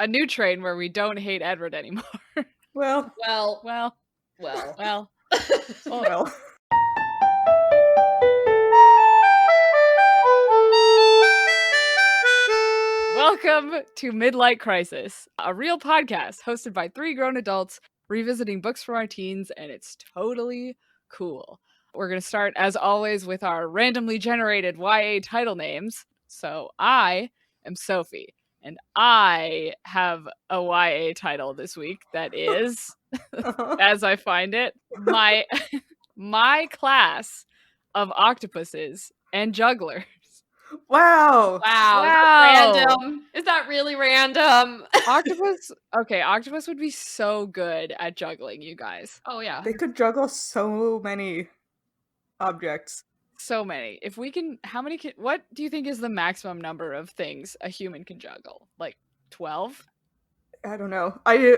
a new train where we don't hate Edward anymore. Well. Welcome to Midlight Crisis, a real podcast hosted by three grown adults revisiting books from our teens, and it's totally cool. We're going to start, as always, with our randomly generated YA title names. So I am Sophie, and I have a YA title this week that is, as I find it, my class of octopuses and jugglers. Wow. Is that really random? Octopus would be so good at juggling, you guys. Oh yeah. They could juggle so many objects. So many. What do you think is the maximum number of things a human can juggle? Like 12? I don't know. I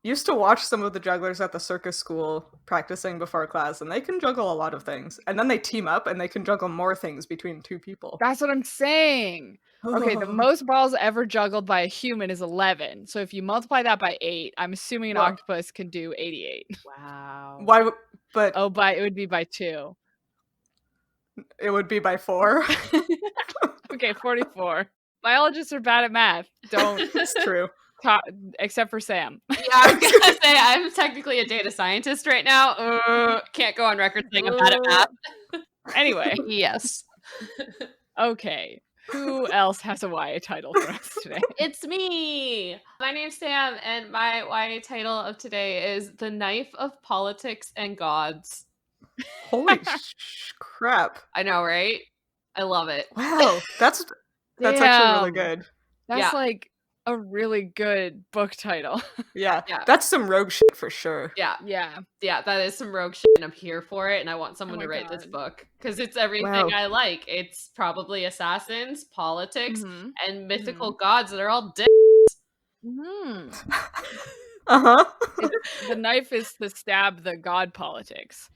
used to watch some of the jugglers at the circus school practicing before class, and they can juggle a lot of things. And then they team up and they can juggle more things between two people. That's what I'm saying. Okay, the most balls ever juggled by a human is 11. So if you multiply that by 8, I'm assuming an octopus can do 88. Wow. Why? But it would be by 2. It would be by 4. Okay, 44. Biologists are bad at math. It's true. Except for Sam. Yeah, I was gonna say I'm technically a data scientist right now. Can't go on record saying I'm bad at math. Anyway. Yes. Okay. Who else has a YA title for us today? It's me! My name's Sam, and my YA title of today is The Knife of Politics and Gods. Holy crap. I know, right? I love it. Wow. That's actually really good. That's like a really good book title. Yeah. That's some rogue shit for sure. Yeah, that is some rogue shit, and I'm here for it, and I want someone to write this book, because it's everything I like. It's probably assassins, politics, and mythical gods that are all dicks. Uh-huh. The knife is to stab the god politics.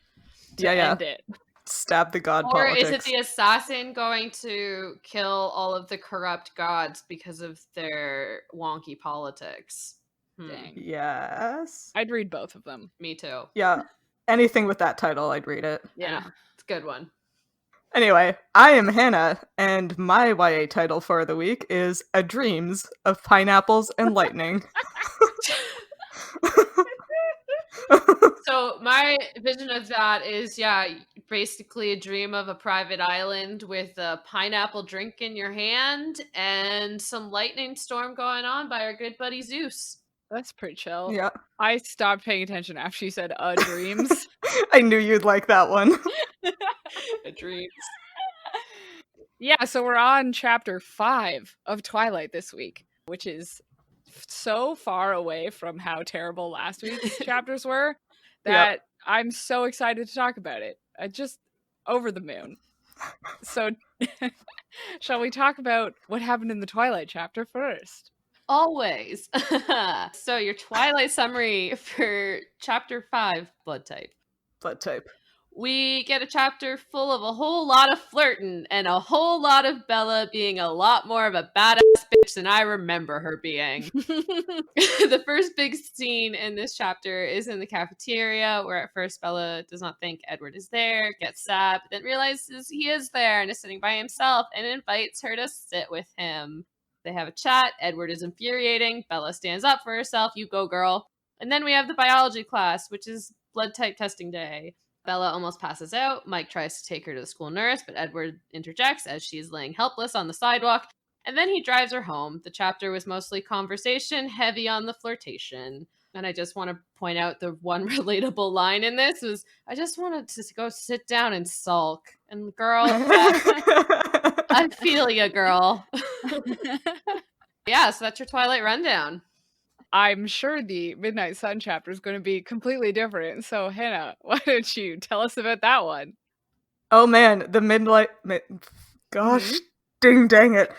End it. Stab the god politics. Or is it the assassin going to kill all of the corrupt gods because of their wonky politics? Dang. Yes. I'd read both of them. Me too. Yeah. Anything with that title, I'd read it. Yeah. It's a good one. Anyway, I am Hannah, and my YA title for the week is A Dreams of Pineapples and Lightning. So my vision of that is, basically a dream of a private island with a pineapple drink in your hand and some lightning storm going on by our good buddy Zeus. That's pretty chill. Yeah. I stopped paying attention after you said dreams. I knew you'd like that one. Dreams. Yeah, so we're on chapter 5 of Twilight this week, which is so far away from how terrible last week's chapters were that I'm so excited to talk about it. I just over the moon. So shall we talk about what happened in the Twilight chapter first? Always. So your Twilight summary for chapter 5, Blood Type. Blood Type. We get a chapter full of a whole lot of flirting and a whole lot of Bella being a lot more of a badass bitch than I remember her being. The first big scene in this chapter is in the cafeteria, where at first Bella does not think Edward is there, gets sad, but then realizes he is there and is sitting by himself and invites her to sit with him. They have a chat. Edward is infuriating. Bella stands up for herself. You go, girl. And then we have the biology class, which is blood type testing day. Bella almost passes out. Mike tries to take her to the school nurse, but Edward interjects as she's laying helpless on the sidewalk, and then he drives her home. The chapter was mostly conversation, heavy on the flirtation. And I just want to point out the one relatable line in this was, I just wanted to go sit down and sulk. And girl, I feel ya, girl. Yeah, so that's your Twilight rundown. I'm sure the Midnight Sun chapter is going to be completely different. So, Hannah, why don't you tell us about that one? Oh man, the Midlight... Gosh, dang it.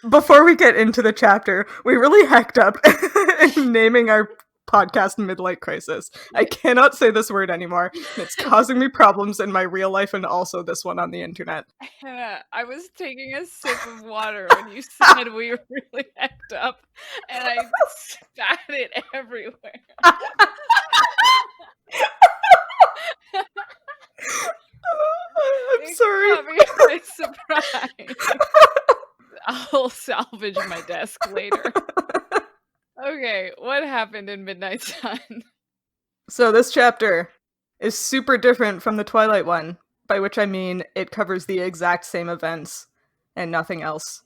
Before we get into the chapter, we really hacked up in naming our podcast Midlight Crisis. I cannot say this word anymore. And it's causing me problems in my real life and also this one on the internet. Hannah, I was taking a sip of water when you said we were really hecked up, and I spat it everywhere. I'm sorry. Caught me by surprise. I'll salvage my desk later. Okay, what happened in Midnight Sun? So this chapter is super different from the Twilight one, by which I mean it covers the exact same events and nothing else.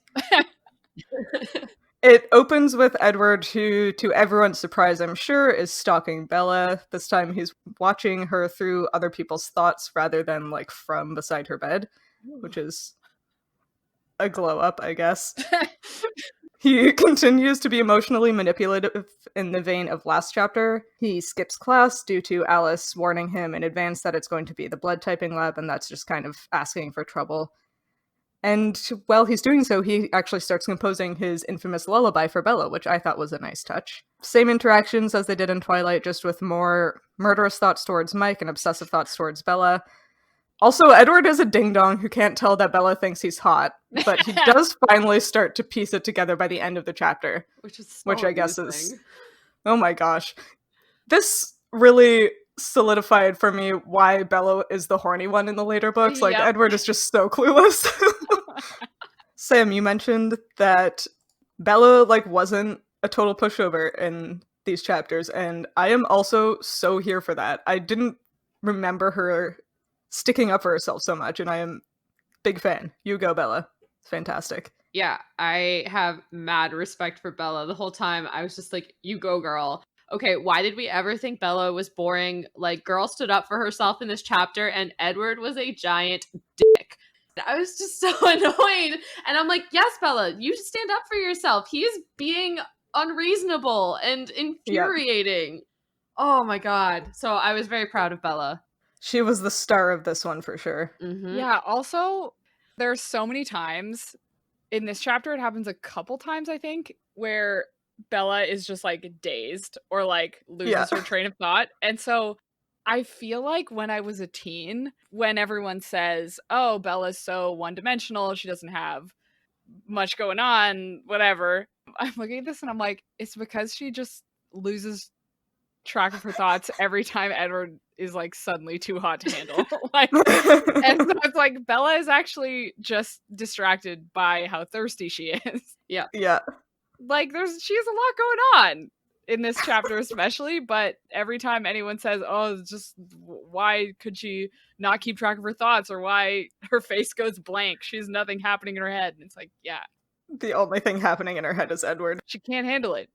It opens with Edward, who, to everyone's surprise, I'm sure, is stalking Bella. This time he's watching her through other people's thoughts rather than, like, from beside her bed, which is a glow up, I guess. He continues to be emotionally manipulative in the vein of last chapter. He skips class due to Alice warning him in advance that it's going to be the blood typing lab, and that's just kind of asking for trouble. And while he's doing so, he actually starts composing his infamous lullaby for Bella, which I thought was a nice touch. Same interactions as they did in Twilight, just with more murderous thoughts towards Mike and obsessive thoughts towards Bella. Also, Edward is a ding-dong who can't tell that Bella thinks he's hot, but he does finally start to piece it together by the end of the chapter. Which I guess is... Oh my gosh. This really solidified for me why Bella is the horny one in the later books. Like, Edward is just so clueless. Sam, you mentioned that Bella, like, wasn't a total pushover in these chapters, and I am also so here for that. I didn't remember her sticking up for herself so much, and I am big fan. You go, Bella. It's fantastic. Yeah, I have mad respect for Bella. The whole time I was just like, you go, girl. Okay, why did we ever think Bella was boring? Like, girl stood up for herself in this chapter, and Edward was a giant dick. I was just so annoyed. And I'm like, yes, Bella, you stand up for yourself. He is being unreasonable and infuriating. Yep. Oh my god. So I was very proud of Bella. She was the star of this one for sure. Mm-hmm. Yeah, also, there's so many times in this chapter, it happens a couple times, I think, where Bella is just, like, dazed or, like, loses her train of thought. And so I feel like when I was a teen, when everyone says, oh, Bella's so one-dimensional, she doesn't have much going on, whatever, I'm looking at this and I'm like, it's because she just loses track of her thoughts every time Edward is, like, suddenly too hot to handle. Like, and so it's like Bella is actually just distracted by how thirsty she is. Yeah. Like, she has a lot going on in this chapter especially, but every time anyone says, oh, just why could she not keep track of her thoughts, or why her face goes blank, she has nothing happening in her head, and it's like, yeah, the only thing happening in her head is Edward. She can't handle it.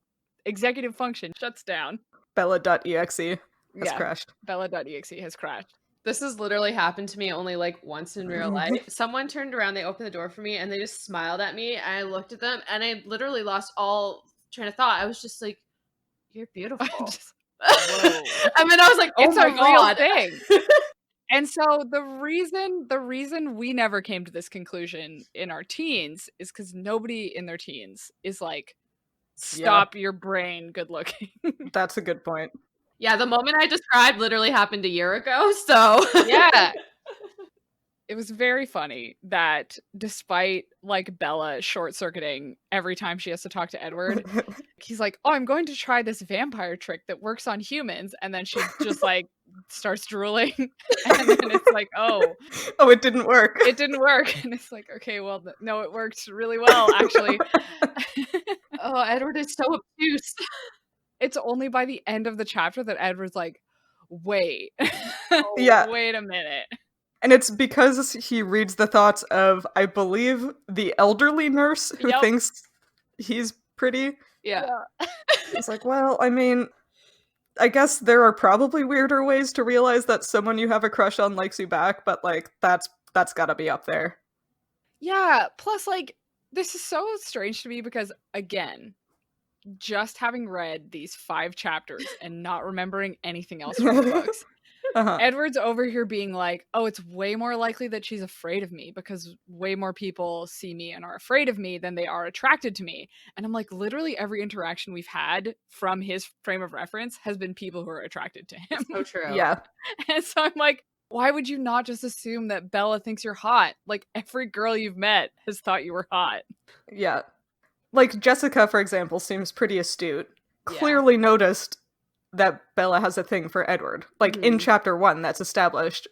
Executive function shuts down. Bella.exe has crashed. Bella.exe has crashed. This has literally happened to me only, like, once in real life. Someone turned around, they opened the door for me, and they just smiled at me, and I looked at them, and I literally lost all train of thought. I was just like, you're beautiful. Whoa. And then I was like, oh it's my a god. real thing. And so the reason we never came to this conclusion in our teens is because nobody in their teens is like, stop your brain good looking. That's a good point. Yeah, the moment I described literally happened a year ago, so... Yeah. It was very funny that despite, like, Bella short-circuiting every time she has to talk to Edward, he's like, oh, I'm going to try this vampire trick that works on humans, and then she just, like, starts drooling, and then it's like, oh, it didn't work. It didn't work. And it's like, okay, well, no, it worked really well, actually. Oh, Edward is so obtuse. It's only by the end of the chapter that Edward's like, wait. Wait a minute. And it's because he reads the thoughts of, I believe, the elderly nurse who thinks he's pretty. Yeah. It's like, well, I mean, I guess there are probably weirder ways to realize that someone you have a crush on likes you back, but, like, that's gotta be up there. Yeah, plus, like, this is so strange to me because, again, just having read these 5 chapters and not remembering anything else from the books, Edward's over here being like, oh, it's way more likely that she's afraid of me because way more people see me and are afraid of me than they are attracted to me. And I'm like, literally every interaction we've had from his frame of reference has been people who are attracted to him. So true. Yeah. And so I'm like, why would you not just assume that Bella thinks you're hot? Like, every girl you've met has thought you were hot. Yeah. Like, Jessica, for example, seems pretty astute. Yeah. Clearly noticed that Bella has a thing for Edward. Like, in chapter 1, that's established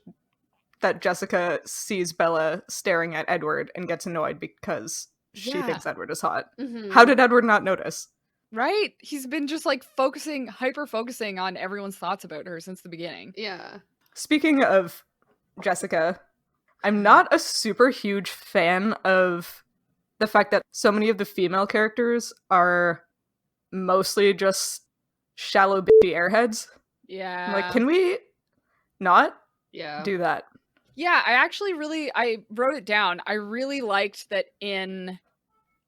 that Jessica sees Bella staring at Edward and gets annoyed because she thinks Edward is hot. How did Edward not notice? Right? He's been just, like, hyper-focusing on everyone's thoughts about her since the beginning. Yeah. Speaking of Jessica, I'm not a super huge fan of the fact that so many of the female characters are mostly just shallow bitchy airheads. Yeah. Like, can we not do that? Yeah, I wrote it down. I really liked that in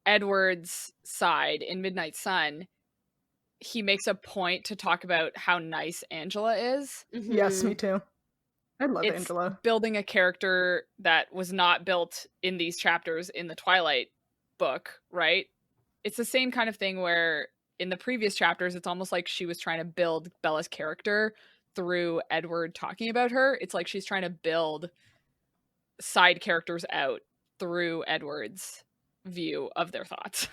Edward's side, in Midnight Sun, he makes a point to talk about how nice Angela is. Yes, me too. I love It's Angela. building a character that was not built in these chapters in the Twilight book, right? It's the same kind of thing where in the previous chapters, it's almost like she was trying to build Bella's character through Edward talking about her. It's like she's trying to build side characters out through Edward's view of their thoughts.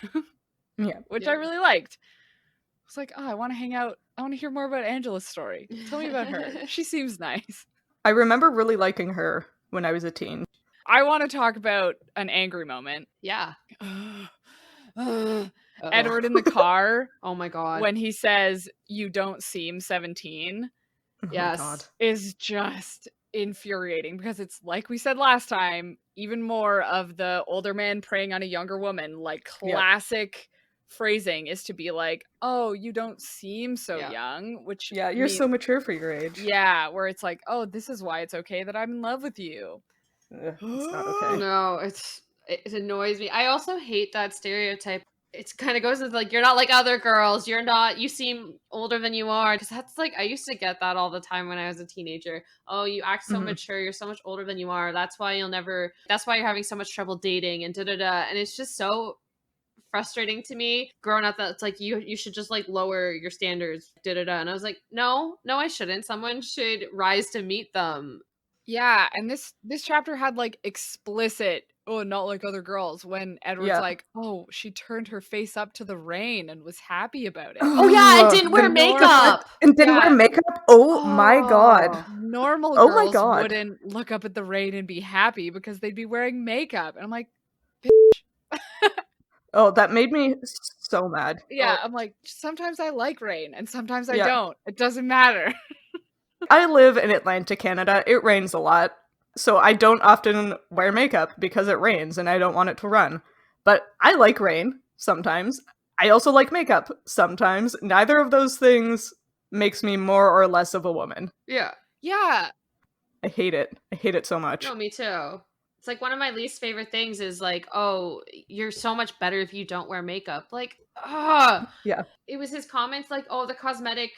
Which I really liked. I was like, oh, I want to hang out. I want to hear more about Angela's story. Tell me about her. She seems nice. I remember really liking her when I was a teen. I want to talk about an angry moment. Yeah. Edward in the car. Oh my god. When he says, you don't seem 17. Yes. Oh my God. Is just infuriating because it's like we said last time, even more of the older man preying on a younger woman. Like, classic phrasing is to be like, oh, you don't seem so young, which you're so mature for your age. Yeah, where it's like, oh, this is why it's okay that I'm in love with you. It's not okay. No, it annoys me. I also hate that stereotype. It kind of goes with like, you're not like other girls. You seem older than you are. Because that's like, I used to get that all the time when I was a teenager. Oh, you act so mature. You're so much older than you are. That's why you're having so much trouble dating and da-da-da. And it's just so frustrating to me growing up that it's like, you should just like lower your standards, da-da-da. And I was like, no, I shouldn't. Someone should rise to meet them. Yeah, and this chapter had like explicit, oh, not like other girls, when Edward's like, oh, she turned her face up to the rain and was happy about it. Oh yeah, and didn't wear makeup. And didn't wear makeup? Oh my god. Normal girls wouldn't look up at the rain and be happy because they'd be wearing makeup. And I'm like, bitch. Oh, that made me so mad. Yeah, I'm like, sometimes I like rain and sometimes I don't. It doesn't matter. I live in Atlanta, Canada. It rains a lot. So I don't often wear makeup because it rains and I don't want it to run. But I like rain sometimes. I also like makeup sometimes. Neither of those things makes me more or less of a woman. Yeah. Yeah. I hate it. I hate it so much. No, me too. It's like one of my least favorite things is like, oh, you're so much better if you don't wear makeup. Like, yeah. It was his comments like, oh, the cosmetic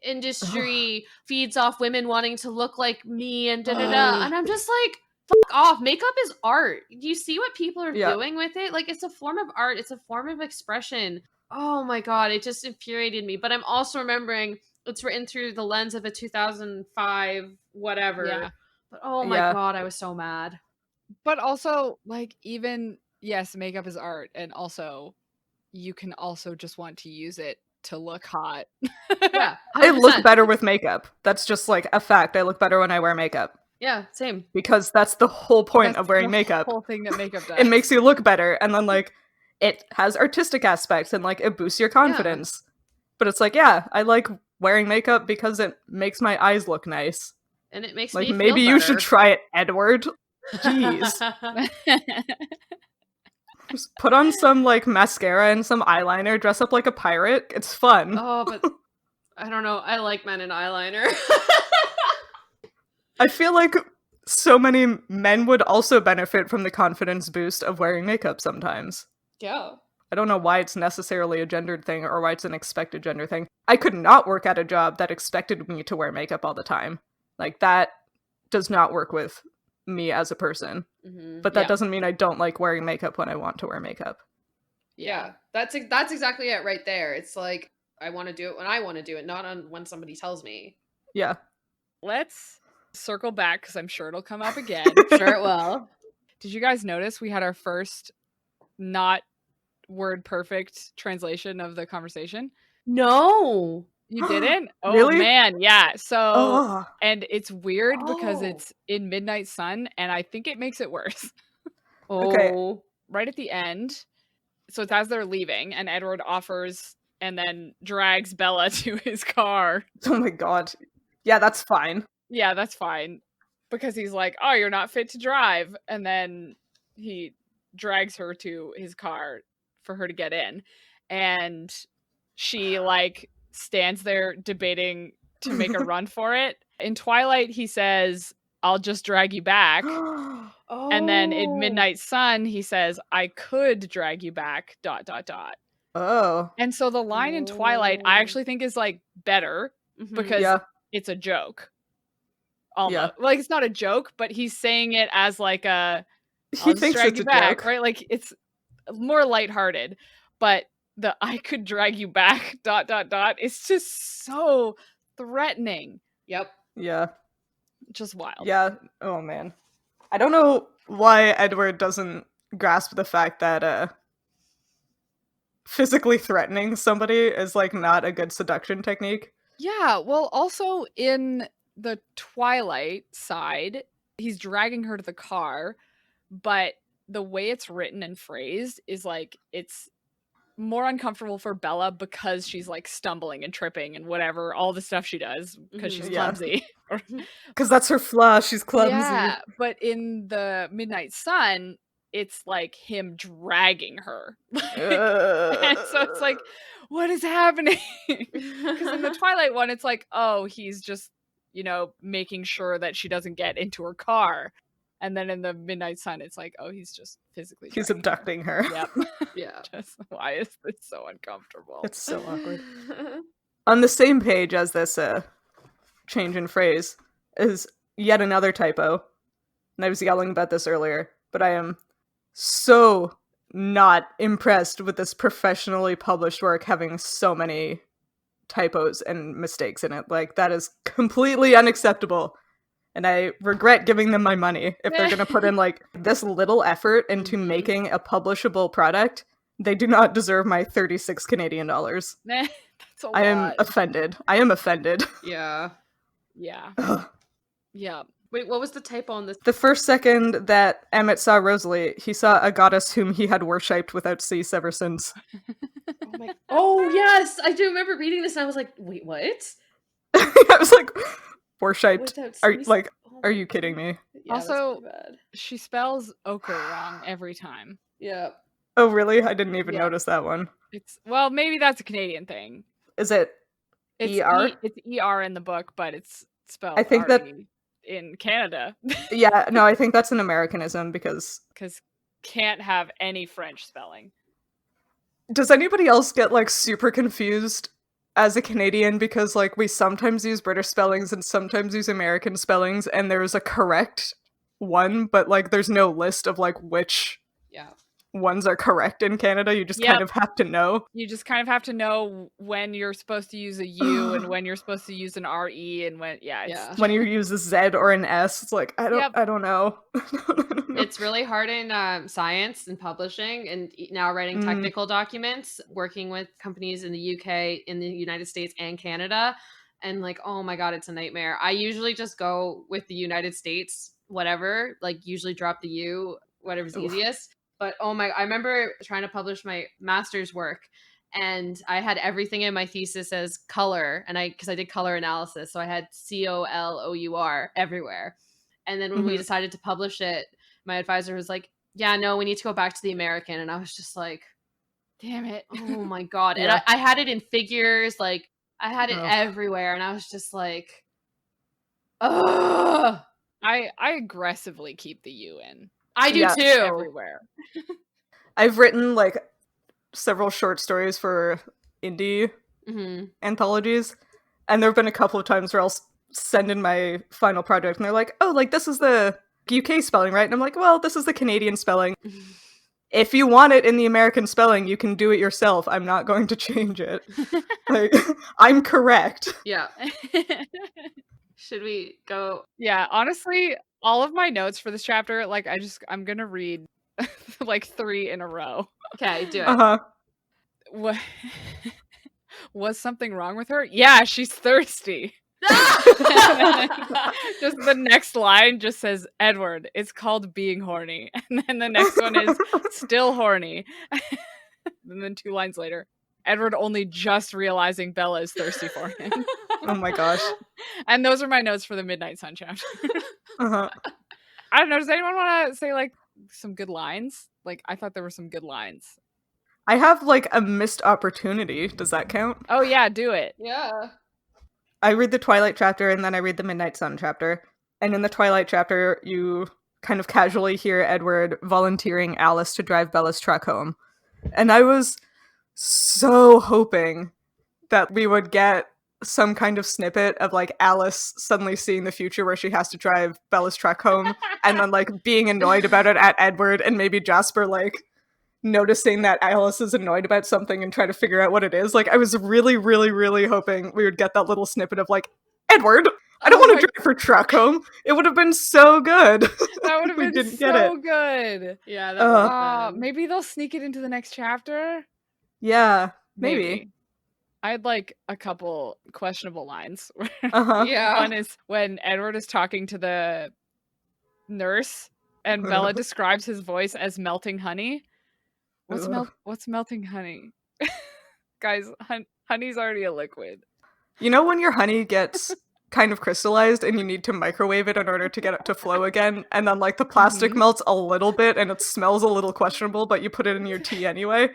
industry feeds off women wanting to look like me and da-da-da. And I'm just like, fuck off. Makeup is art. Do you see what people are doing with it? Like, it's a form of art. It's a form of expression. Oh my god, it just infuriated me. But I'm also remembering it's written through the lens of a 2005 whatever. Yeah. But oh my god, I was so mad. But also, like, even, yes, makeup is art, and also, you can also just want to use it to look hot. Yeah, 100%. I look better with makeup. That's just, like, a fact. I look better when I wear makeup. Yeah, same. Because that's the whole point of wearing makeup. The whole thing that makeup does. It makes you look better, and then, like, it has artistic aspects, and, like, it boosts your confidence. Yeah. But it's like, yeah, I like wearing makeup because it makes my eyes look nice. And it makes like, me feel maybe better. you should try it, Edward. Jeez. Just put on some, like, mascara and some eyeliner, dress up like a pirate. It's fun. Oh, but I don't know. I like men in eyeliner. I feel like so many men would also benefit from the confidence boost of wearing makeup sometimes. Yeah. I don't know why it's necessarily a gendered thing or why it's an expected gender thing. I could not work at a job that expected me to wear makeup all the time. Like, that does not work with me as a person. Mm-hmm. But that doesn't mean I don't like wearing makeup when I want to wear makeup. Yeah, that's exactly it right there. It's like, I want to do it when I want to do it, not on when somebody tells me. Yeah. Let's circle back because I'm sure it'll come up again. Sure it will. Did you guys notice we had our first not word perfect translation of the conversation? No. You didn't? Oh, Really? man, yeah. So, Oh. and it's weird because Oh. it's in Midnight Sun, and I think it makes it worse. Okay. Right at the end, so it's as they're leaving, and Edward offers and then drags Bella to his car. Oh my god. Yeah, that's fine. Yeah, that's fine. Because he's like, oh, you're not fit to drive. And then he drags her to his car for her to get in. And she, like, stands there debating to make a run for it. In Twilight, he says, I'll just drag you back. Oh. And then in Midnight Sun, he says, I could drag you back, ... Oh. And so the line in Twilight, I actually think is, like, better because it's a joke. Almost. Yeah. Like, it's not a joke, but he's saying it as like a He thinks drag it's you a back, joke. right? Like, it's more lighthearted. But the I could drag you back ... It's just so threatening. Yep. Yeah. Just wild. Yeah. Oh man. I don't know why Edward doesn't grasp the fact that physically threatening somebody is like not a good seduction technique. Yeah, well, also in the Twilight side, he's dragging her to the car, but the way it's written and phrased is like it's more uncomfortable for Bella because she's like stumbling and tripping and whatever, all the stuff she does because she's clumsy. Because that's her flaw, she's clumsy. Yeah, but in the Midnight Sun, it's like him dragging her. And so it's like, what is happening? Because in the Twilight one, it's like, oh, he's just, making sure that she doesn't get into her car. And then in the Midnight Sun, it's like, oh, he's just physically He's dragging abducting her. Yep. Yeah. Just, why is this so uncomfortable? It's so awkward. On the same page as this change in phrase is yet another typo. And I was yelling about this earlier, but I am so not impressed with this professionally published work having so many typos and mistakes in it. Like, that is completely unacceptable. And I regret giving them my money if they're going to put in, like, this little effort into making a publishable product. They do not deserve my 36 Canadian dollars. That's a lot. I am offended. Yeah. Yeah. Yeah. Wait, what was the typo on this? The first second that Emmett saw Rosalie, he saw a goddess whom he had worshipped without cease ever since. Oh, yes! I do remember reading this and I was like, wait, what? I was like, worshipped? Without cease? Are you kidding me? Yeah, Also, that's pretty bad. she spells ochre wrong every time. Yeah. Oh, really? I didn't even notice that one. Well, maybe that's a Canadian thing. Is it It's ER? It's ER in the book, but it's spelled I think that in Canada. Yeah, no, I think that's an Americanism because can't have any French spelling. Does anybody else get like super confused as a Canadian because like we sometimes use British spellings and sometimes use American spellings and there's a correct one, but like there's no list of like which ones are correct in Canada? You just kind of have to know. You just kind of have to know when you're supposed to use a U and when you're supposed to use an RE and when when you use a Z or an S. It's like I don't know. It's really hard in science and publishing and now writing technical documents, working with companies in the UK, in the United States and Canada. And like, oh my God, it's a nightmare. I usually just go with the United States, whatever, like usually drop the U, whatever's easiest. But oh my, I remember trying to publish my master's work and I had everything in my thesis as color and because I did color analysis. So I had COLOUR everywhere. And then when we decided to publish it, my advisor was like, yeah, no, we need to go back to the American. And I was just like, damn it. Oh my God. And I had it in figures, like I had it everywhere. And I was just like, ugh. I aggressively keep the U in. I do too. Everywhere. I've written like several short stories for indie anthologies, and there have been a couple of times where I'll send in my final project and they're like, oh, like this is the UK spelling, right? And I'm like, well, this is the Canadian spelling. If you want it in the American spelling, you can do it yourself. I'm not going to change it. Like, I'm correct. Yeah. Should we go? Yeah, honestly, all of my notes for this chapter, like I'm gonna read like 3 in a row. Okay, do it. Uh-huh. What was something wrong with her? Yeah, she's thirsty. Just the next line just says, Edward, it's called being horny. And then the next one is still horny. And then 2 lines later, Edward only just realizing Bella is thirsty for him. Oh my gosh. And those are my notes for the Midnight Sun chapter. Uh-huh. I don't know, does anyone want to say like some good lines? Like, I thought there were some good lines. I have like a missed opportunity. Does that count? Oh yeah, do it. Yeah. I read the Twilight chapter and then I read the Midnight Sun chapter. And in the Twilight chapter, you kind of casually hear Edward volunteering Alice to drive Bella's truck home. And I was so hoping that we would get some kind of snippet of like Alice suddenly seeing the future where she has to drive Bella's truck home and then like being annoyed about it at Edward, and maybe Jasper like noticing that Alice is annoyed about something and try to figure out what it is. Like, I was really, really, really hoping we would get that little snippet of like, Edward, I don't want to drive her truck home. It would have been so good. That would have We been didn't get so it. good. Yeah, that would have been. Maybe they'll sneak it into the next chapter. Yeah, maybe. I had like a couple questionable lines. Uh-huh. Yeah. One is when Edward is talking to the nurse and Bella describes his voice as melting honey. What's melting honey? Guys, honey's already a liquid. You know when your honey gets kind of crystallized and you need to microwave it in order to get it to flow again, and then like the plastic melts a little bit and it smells a little questionable, but you put it in your tea anyway?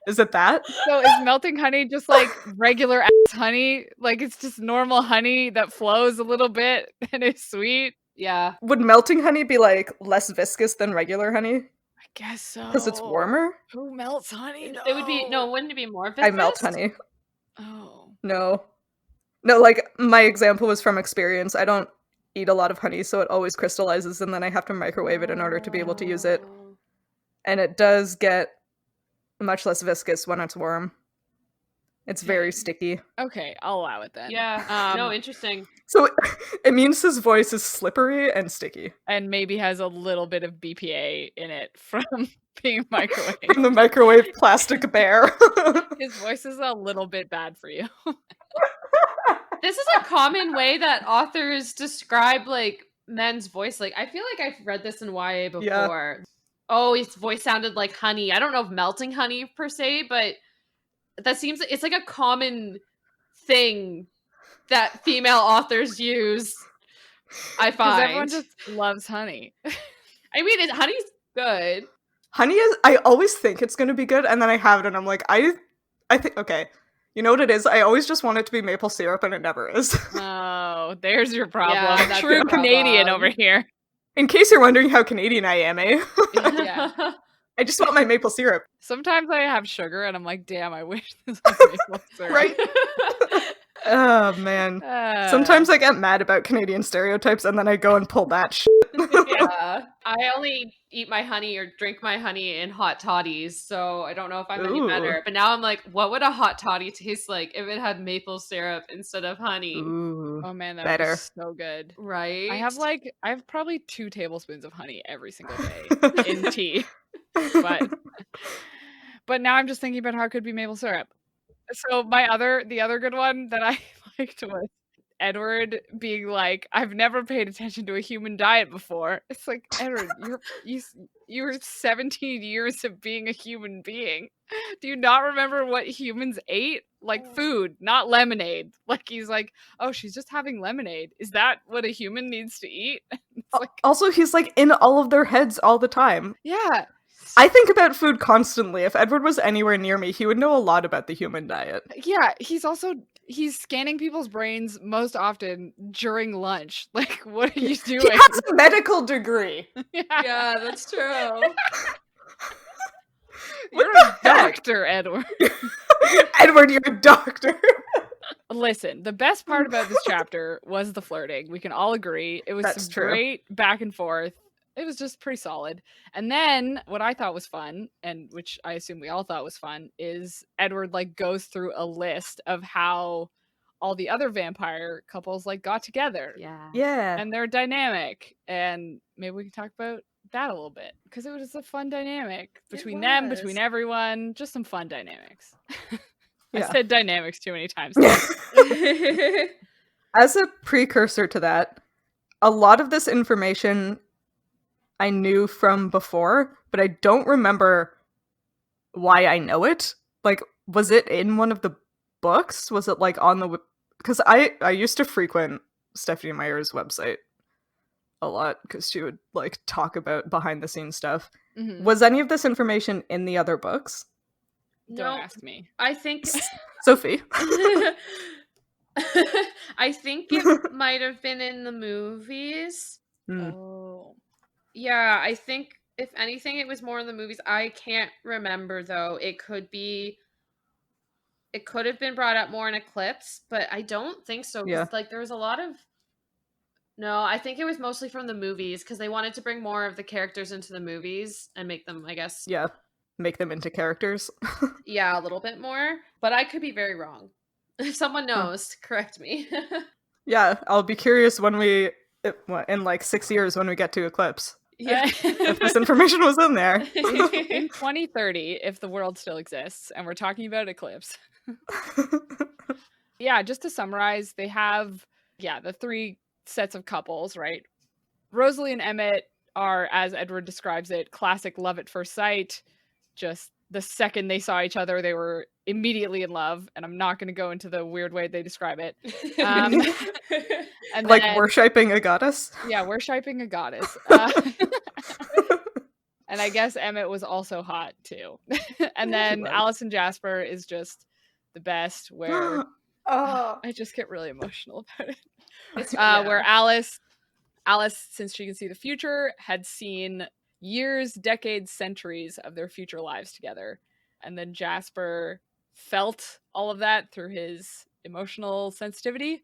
Is it that? So is melting honey just like regular ass honey? Like it's just normal honey that flows a little bit and is sweet? Yeah. Would melting honey be like less viscous than regular honey? I guess so. Because it's warmer? Who melts honey? It would be wouldn't it be more viscous? I melt honey. Oh. No, like my example was from experience. I don't eat a lot of honey, so it always crystallizes and then I have to microwave it in order to be able to use it. And it does get much less viscous when it's warm. It's very sticky. Okay, I'll allow it then. Yeah. No, interesting. So it means his voice is slippery and sticky. And maybe has a little bit of BPA in it from being microwaved. From the microwave plastic bear. His voice is a little bit bad for you. This is a common way that authors describe like men's voice. Like, I feel like I've read this in YA before. Yeah. Oh, his voice sounded like honey. I don't know if melting honey per se, but that seems it's like a common thing that female authors use. I find Because everyone just loves honey. I mean, honey's good. Honey is. I always think it's going to be good, and then I have it, and I'm like, I think okay. You know what it is? I always just want it to be maple syrup, and it never is. Oh, there's your problem. Yeah, that's True your Canadian problem. over here. In case you're wondering how Canadian I am, eh? Yeah. I just want my maple syrup. Sometimes I have sugar and I'm like, damn, I wish this was maple syrup. Right? Oh, man. Sometimes I get mad about Canadian stereotypes and then I go and pull that shit. Yeah. I only eat my honey or drink my honey in hot toddies, so I don't know if I'm any Ooh. better. But now I'm like, what would a hot toddy taste like if it had maple syrup instead of honey? Ooh. Oh man, that Better. was so good. Right? I have probably 2 tablespoons of honey every single day in tea. But now I'm just thinking about how it could be maple syrup. So the other good one that I liked was Edward being like, I've never paid attention to a human diet before. It's like, Edward, you're 17 years of being a human being. Do you not remember what humans ate? Like food, not lemonade. Like he's like, oh, she's just having lemonade. Is that what a human needs to eat? It's like, Also, he's like in all of their heads all the time. yeah. I think about food constantly. If Edward was anywhere near me, he would know a lot about the human diet. Yeah, he's scanning people's brains most often during lunch. Like, what are you doing? He has a medical degree. Yeah, that's true. You're a doctor, Edward. Edward, you're a doctor. Listen, the best part about this chapter was the flirting. We can all agree. It was That's some true. great back and forth. It was just pretty solid. And then what I thought was fun, and which I assume we all thought was fun, is Edward like goes through a list of how all the other vampire couples like got together. Yeah. Yeah. And they're dynamic. And maybe we can talk about that a little bit. Because it was a fun dynamic between them, between was. everyone. Just some fun dynamics. I Yeah. said dynamics too many times. As a precursor to that, a lot of this information I knew from before, but I don't remember why I know it. Like, was it in one of the books? Was it like on the... Because I used to frequent Stephanie Meyer's website a lot because she would like talk about behind the scenes stuff. Mhm. Was any of this information in the other books? Don't ask me. I think Sophie. I think it might have been in the movies. Hmm. Oh. Yeah, I think if anything it was more in the movies. I can't remember though. It could have been brought up more in Eclipse, but I don't think so. 'Cause, Yeah. like there was a lot of... No, I think it was mostly from the movies because they wanted to bring more of the characters into the movies and make them, I guess, Yeah. Make them into characters. yeah, a little bit more. But I could be very wrong. If someone knows, correct me. Yeah, I'll be curious when in like 6 years when we get to Eclipse. Yeah. If this information was in there. In 2030, if the world still exists, and we're talking about Eclipse. Yeah, just to summarize, they have, the three sets of couples, right? Rosalie and Emmett are, as Edward describes it, classic love at first sight. Just the second they saw each other, they were immediately in love, and I'm not going to go into the weird way they describe it. And Like then, worshipping a goddess? yeah, worshipping a goddess. And I guess Emmett was also hot too. And then was. Alice and Jasper is just the best, where Oh. I just get really emotional about it. It's, Where Alice, since she can see the future, had seen years, decades, centuries of their future lives together. And then Jasper felt all of that through his emotional sensitivity.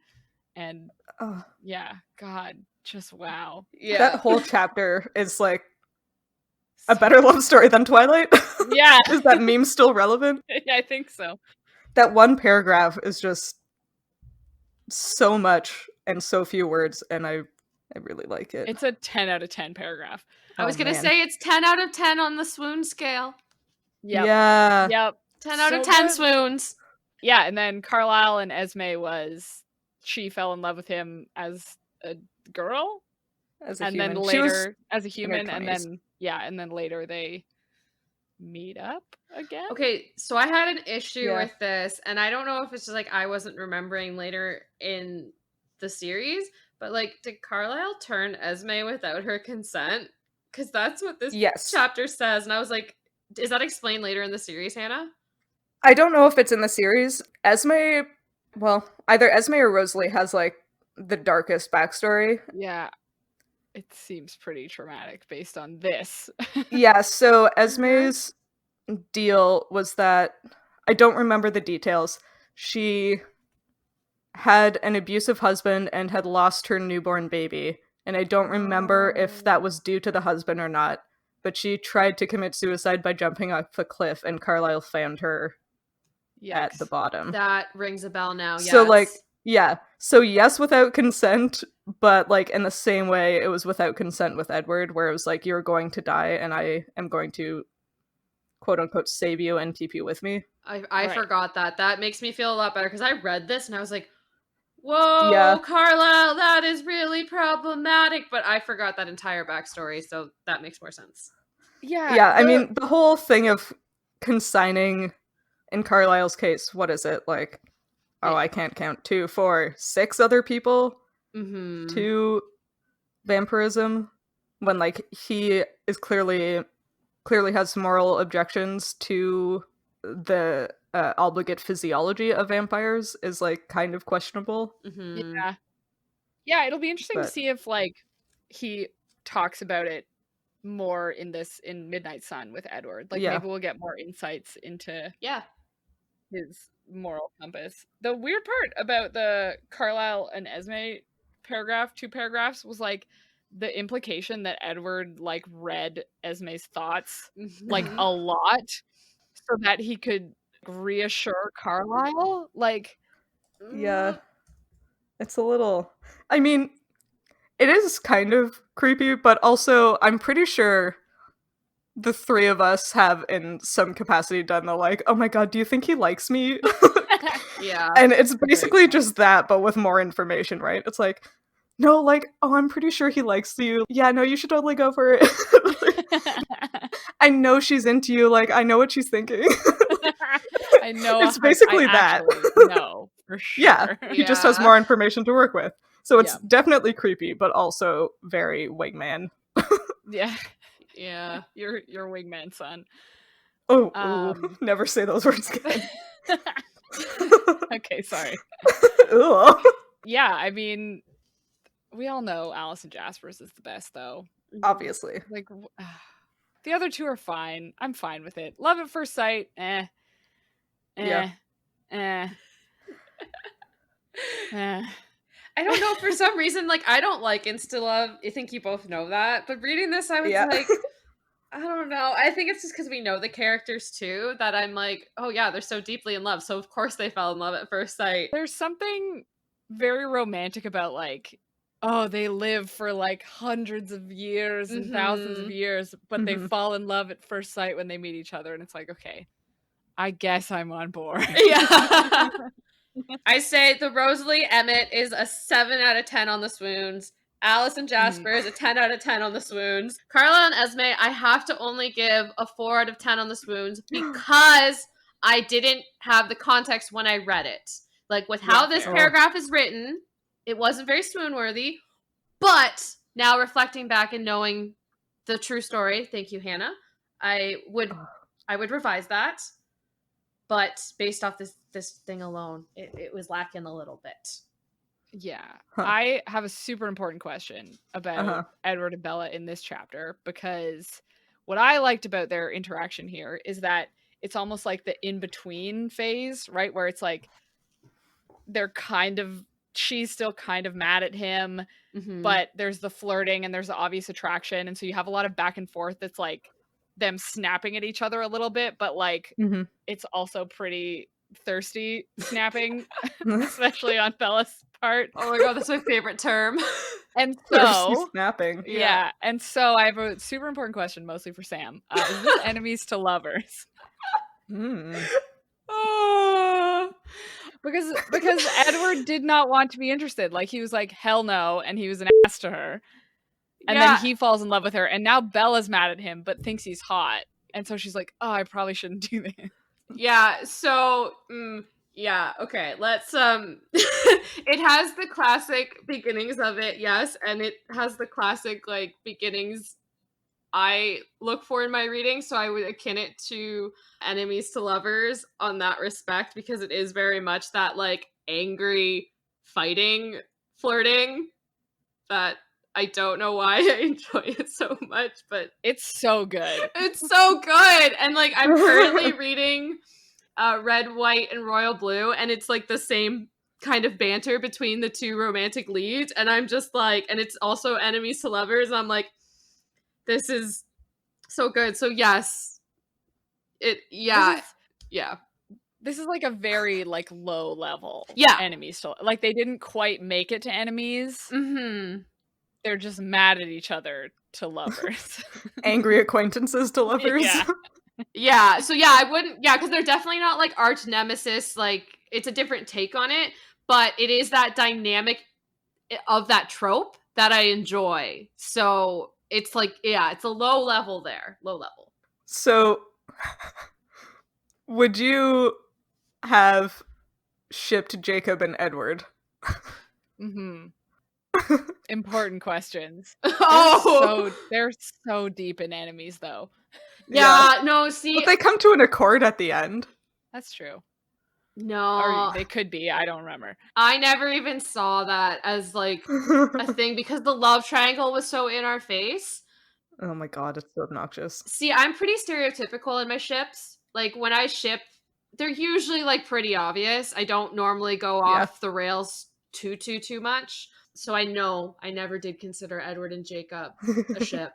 And Oh. yeah, God, just wow. yeah. That whole chapter is like a better love story than Twilight. Yeah. Is that meme still relevant? Yeah, I think so. That one paragraph is just so much and so few words, and I really like it. It's a 10 out of 10 paragraph. I was Oh, gonna man. say it's 10 out of 10 on the swoon scale. Yep. Yeah. Yep. 10 out of So 10 good. swoons. Yeah, and then Carlisle and Esme she fell in love with him as a girl, As a and human. then She was later as a in her human, and 20s. then later they meet up again. Okay, so I had an issue Yeah. with this, and I don't know if it's just like I wasn't remembering later in the series, but like, did Carlisle turn Esme without her consent? Because that's what this Yes. chapter says, and I was like, is that explained later in the series, Hannah? I don't know if it's in the series. Esme, well, either Esme or Rosalie has like the darkest backstory. Yeah, it seems pretty traumatic based on this. Yeah, so Esme's deal was that, I don't remember the details. She had an abusive husband and had lost her newborn baby. And I don't remember if that was due to the husband or not. But she tried to commit suicide by jumping off a cliff, and Carlisle found her at the Yikes. bottom. That rings a bell now. So, yes. like, yeah. So, yes, without consent, but, like, in the same way, it was without consent with Edward, where it was like, you're going to die, and I am going to, quote-unquote, save you and keep you with me. I Right. forgot that. That makes me feel a lot better, because I read this, and I was like, whoa, Yeah. Carlisle, that is really problematic. But I forgot that entire backstory, so that makes more sense. Yeah, I mean, the whole thing of consigning, in Carlisle's case, what is it, like, I can't count, 2, 4, 6 other people Mm-hmm. to vampirism, when, like, he is clearly has moral objections to the obligate physiology of vampires, is, like, kind of questionable. Mm-hmm. Yeah, it'll be interesting to But- see if like he talks about it more in Midnight Sun with Edward. Like Yeah. maybe we'll get more insights into Yeah. his moral compass. The weird part about the Carlisle and Esme paragraph, 2 paragraphs, was like the implication that Edward like read Esme's thoughts like a lot so that he could reassure Carlisle. Like, Yeah. It's a little... I mean, it is kind of creepy, but also I'm pretty sure the 3 of us have in some capacity done the like, oh my god, do you think he likes me? Yeah. And it's basically just that, but with more information, right? It's like, no, like, oh, I'm pretty sure he likes you. Yeah, no, you should totally go for it. I know she's into you. Like, I know what she's thinking. I know. It's basically I that. No, for sure. Yeah, he just has more information to work with. So it's Yeah. definitely creepy, but also very wingman. Yeah. Yeah. Your wingman son. Oh, never say those words again. Okay, sorry. Ugh. Yeah, I mean, we all know Alice and Jasper's is the best, though. Obviously. Like, the other 2 are fine. I'm fine with it. Love at first sight, Yeah. I don't know, for some reason, like, I don't like insta-love. I think you both know that. But reading this, I was like, I don't know. I think it's just because we know the characters, too, that I'm like, oh, yeah, they're so deeply in love. So, of course, they fell in love at first sight. There's something very romantic about, like, oh, they live for, like, hundreds of years and thousands of years, but they fall in love at first sight when they meet each other. And it's like, okay, I guess I'm on board. Yeah. I say the Rosalie Emmett is a 7 out of 10 on the swoons. Alice and Jasper is a 10 out of 10 on the swoons. Carla and Esme, I have to only give a 4 out of 10 on the swoons because I didn't have the context when I read it. Like, with how this paragraph is written, it wasn't very swoon-worthy. But now reflecting back and knowing the true story, thank you, Hannah, I would revise that. But based off this thing alone, it was lacking a little bit. Yeah. I have a super important question about Edward and Bella in this chapter, because what I liked about their interaction here is that it's almost like the in-between phase, right? Where it's like she's still kind of mad at him, but there's the flirting and there's the obvious attraction. And so you have a lot of back and forth that's like them snapping at each other a little bit, but like it's also pretty thirsty snapping, especially on Bella's part. Oh my god, that's my favorite term. And so snapping. Yeah. And so I have a super important question, mostly for Sam. Is this enemies to lovers? Because Edward did not want to be interested. Like, he was like, hell no, and he was an ass to her. And then he falls in love with her, and now Bella's mad at him, but thinks he's hot. And so she's like, oh, I probably shouldn't do this. Yeah, so, okay, let's, it has the classic beginnings of it, yes, and it has the classic, like, beginnings I look for in my reading, so I would akin it to enemies to lovers on that respect, because it is very much that, like, angry fighting, flirting, that I don't know why I enjoy it so much, but it's so good. It's so good. And like, I'm currently reading Red, White, and Royal Blue, and it's like the same kind of banter between the 2 romantic leads, and I'm just like, and it's also enemies to lovers, and I'm like, this is so good. So yes, this is like a very like low level enemies to, like, they didn't quite make it to enemies. They're just mad at each other to lovers. Angry acquaintances to lovers. Yeah. So yeah, I wouldn't, because they're definitely not like arch nemesis. Like, it's a different take on it, but it is that dynamic of that trope that I enjoy. So it's like, it's a low level there. Low level. So would you have shipped Jacob and Edward? Important questions. They're so deep in enemies, though. No, see, but they come to an accord at the end. That's true. No, or they could be. I don't remember. I never even saw that as like a thing, because the love triangle was so in our face. Oh my god, it's so obnoxious. See, I'm pretty stereotypical in my ships. Like, when I ship they're usually like pretty obvious. I don't normally go off the rails too much. So I know I never did consider Edward and Jacob a ship.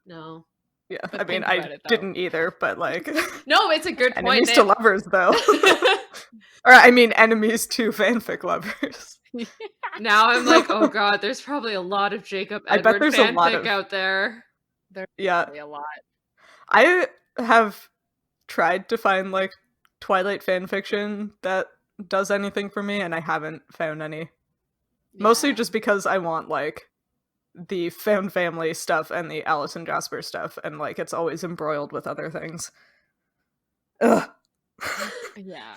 No. Yeah, But I mean, think about it, though. didn't either, but like... No, it's a good point. Enemies to lovers, though. Or, I mean, enemies to fanfic lovers. Now I'm like, oh god, there's probably a lot of Jacob I bet Edward there's a lot fanfic of... out there. There's Yeah. probably a lot. I have tried to find, like, Twilight fanfiction that does anything for me, and I haven't found any. Mostly Yeah. just because I want, like, the found family stuff and the Alice and Jasper stuff, and, like, it's always embroiled with other things. Ugh. Yeah.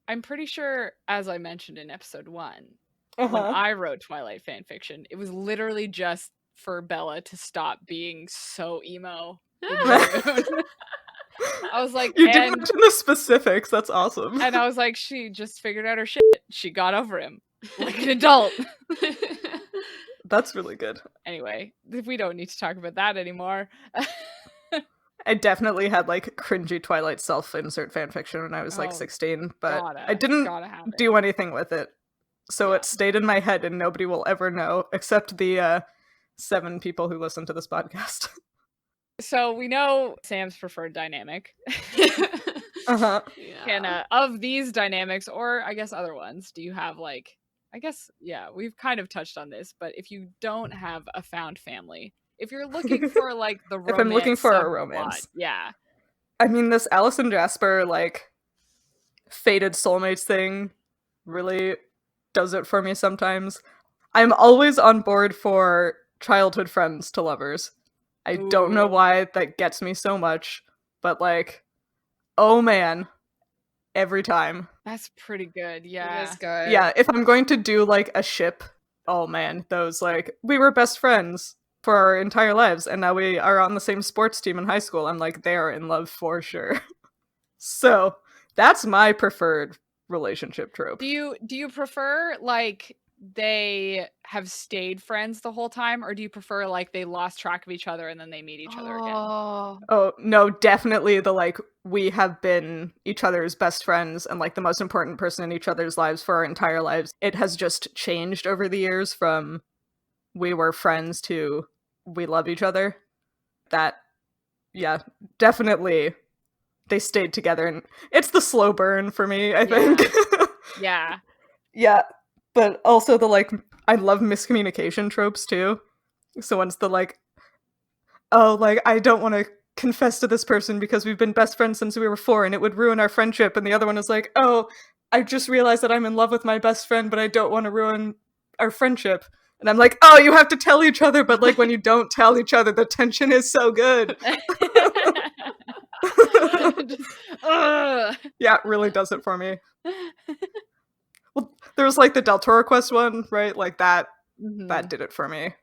I'm pretty sure, as I mentioned in episode 1, Uh-huh. when I wrote Twilight fanfiction, it was literally just for Bella to stop being so emo. I was like, You didn't mention the specifics, that's awesome. and I was like, she just figured out her shit. She got over him like an adult. That's really good. Anyway, we don't need to talk about that anymore. I definitely had, like, cringy Twilight self-insert fanfiction when I was, like, Oh, 16, but gotta I didn't have it. do anything with it. So Yeah. it stayed in my head and nobody will ever know, except the 7 people who listen to this podcast. So we know Sam's preferred dynamic. Uh-huh. Yeah. And of these dynamics, or I guess other ones, do you have, like, I guess, yeah, we've kind of touched on this, but if you don't have a found family, if you're looking for, like, the romance, If I'm looking for a subplot, romance. yeah. I mean, this Alice and Jasper, like, fated soulmates thing really does it for me sometimes. I'm always on board for childhood friends to lovers. I don't know Ooh. why that gets me so much, but, like, oh man, every time. That's pretty good, It yeah. is good. Yeah, if I'm going to do, like, a ship, oh man, those, like, we were best friends for our entire lives, and now we are on the same sports team in high school. I'm like, they are in love for sure. So, that's my preferred relationship trope. Do you prefer, like, they have stayed friends the whole time, or do you prefer, like, they lost track of each other and then they meet each other again? Oh, Oh, no, definitely the, like, we have been each other's best friends and, like, the most important person in each other's lives for our entire lives. It has just changed over the years from we were friends to we love each other. That, yeah, definitely they stayed together, and it's the slow burn for me, I think. Yeah. Yeah, but also the, like, I love miscommunication tropes too. So once the, like, oh, like, I don't want to confess to this person because we've been best friends since we were 4 and it would ruin our friendship, and the other one is like, oh, I just realized that I'm in love with my best friend, but I don't want to ruin our friendship. And I'm like, oh, you have to tell each other, but, like, when you don't tell each other, the tension is so good. Ugh. Yeah, it really does it for me. Well, there was, like, the Del Toro Quest one, right? Like, that Mhm. did it for me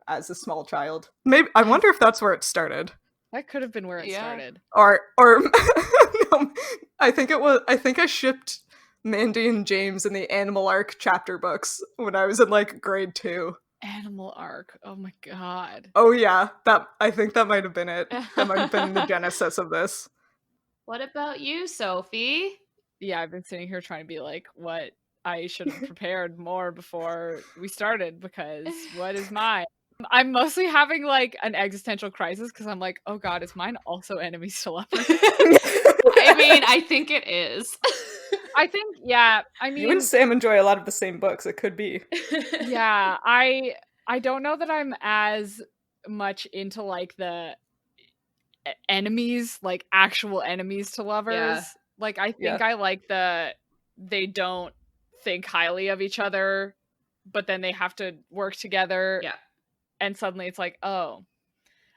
as a small child. Maybe I wonder if that's where it started. That could have been where it Yeah. started. Or no, I think I shipped Mandy and James in the Animal Arc chapter books when I was in, like, grade 2. Animal Arc. Oh my god. Oh yeah, I think that might have been it. That might have been the genesis of this. what about you, Sophie? Yeah, I've been sitting here trying to be like, what I should have prepared more before we started, because what is mine? I'm mostly having, like, an existential crisis because I'm like, oh god, is mine also enemies to lovers? I mean, I think it is. I think, yeah. I You mean, and Sam enjoy a lot of the same books. It could be. yeah. I don't know that I'm as much into, like, the enemies, like, actual enemies to lovers. Yeah. Like, I think Yeah. I like they don't think highly of each other, but then they have to work together. Yeah. And suddenly it's like, oh,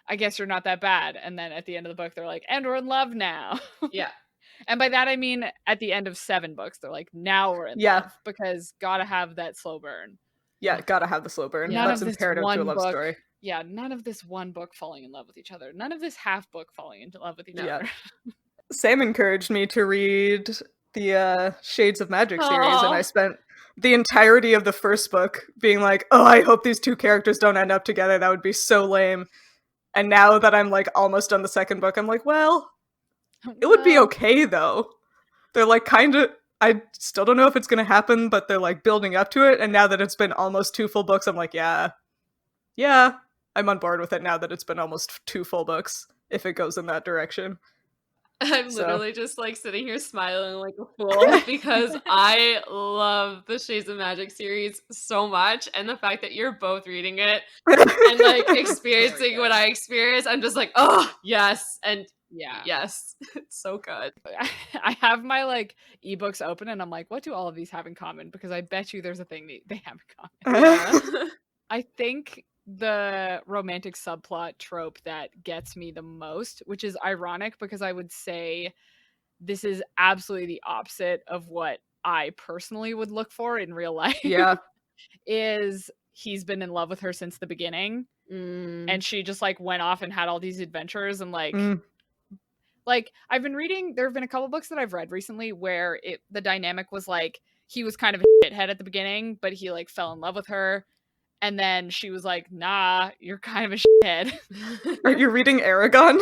I guess you're not that bad. And then at the end of the book, they're like, and we're in love now. Yeah. And by that, I mean, at the end of 7 books, they're like, now we're in Yeah. love, because gotta have that slow burn. Yeah, gotta have the slow burn. None That's of this imperative to a one love book- story. Yeah, none of this one book falling in love with each other. None of this half book falling in love with each Yeah. other. Sam encouraged me to read the Shades of Magic series, and Aw. I spent the entirety of the first book being like, oh, I hope these 2 characters don't end up together. That would be so lame. And now that I'm, like, almost done the second book, I'm like, well, it would be Well, okay, though. they're like kind of, I still don't know if it's going to happen, but they're like building up to it. And now that it's been almost 2 full books, I'm like, yeah, I'm on board with it now that it's been almost 2 full books, if it goes in that direction. I'm literally just like sitting here smiling like a fool because I love the Shades of Magic series so much, and the fact that you're both reading it and like experiencing what I experienced, I'm just like, oh yes, and Yeah. yes, it's so good. I have my like ebooks open and I'm like, what do all of these have in common? Because I bet you there's a thing they have in common. Yeah. I think the romantic subplot trope that gets me the most, which is ironic because I would say this is absolutely the opposite of what I personally would look for in real life. Yeah. Is he's been in love with her since the beginning, and she just like went off and had all these adventures and like I've been reading, there have been a couple books that I've read recently where the dynamic was like he was kind of a shithead at the beginning, but he like fell in love with her. And then she was like, nah, you're kind of a shithead. Are you reading Aragon?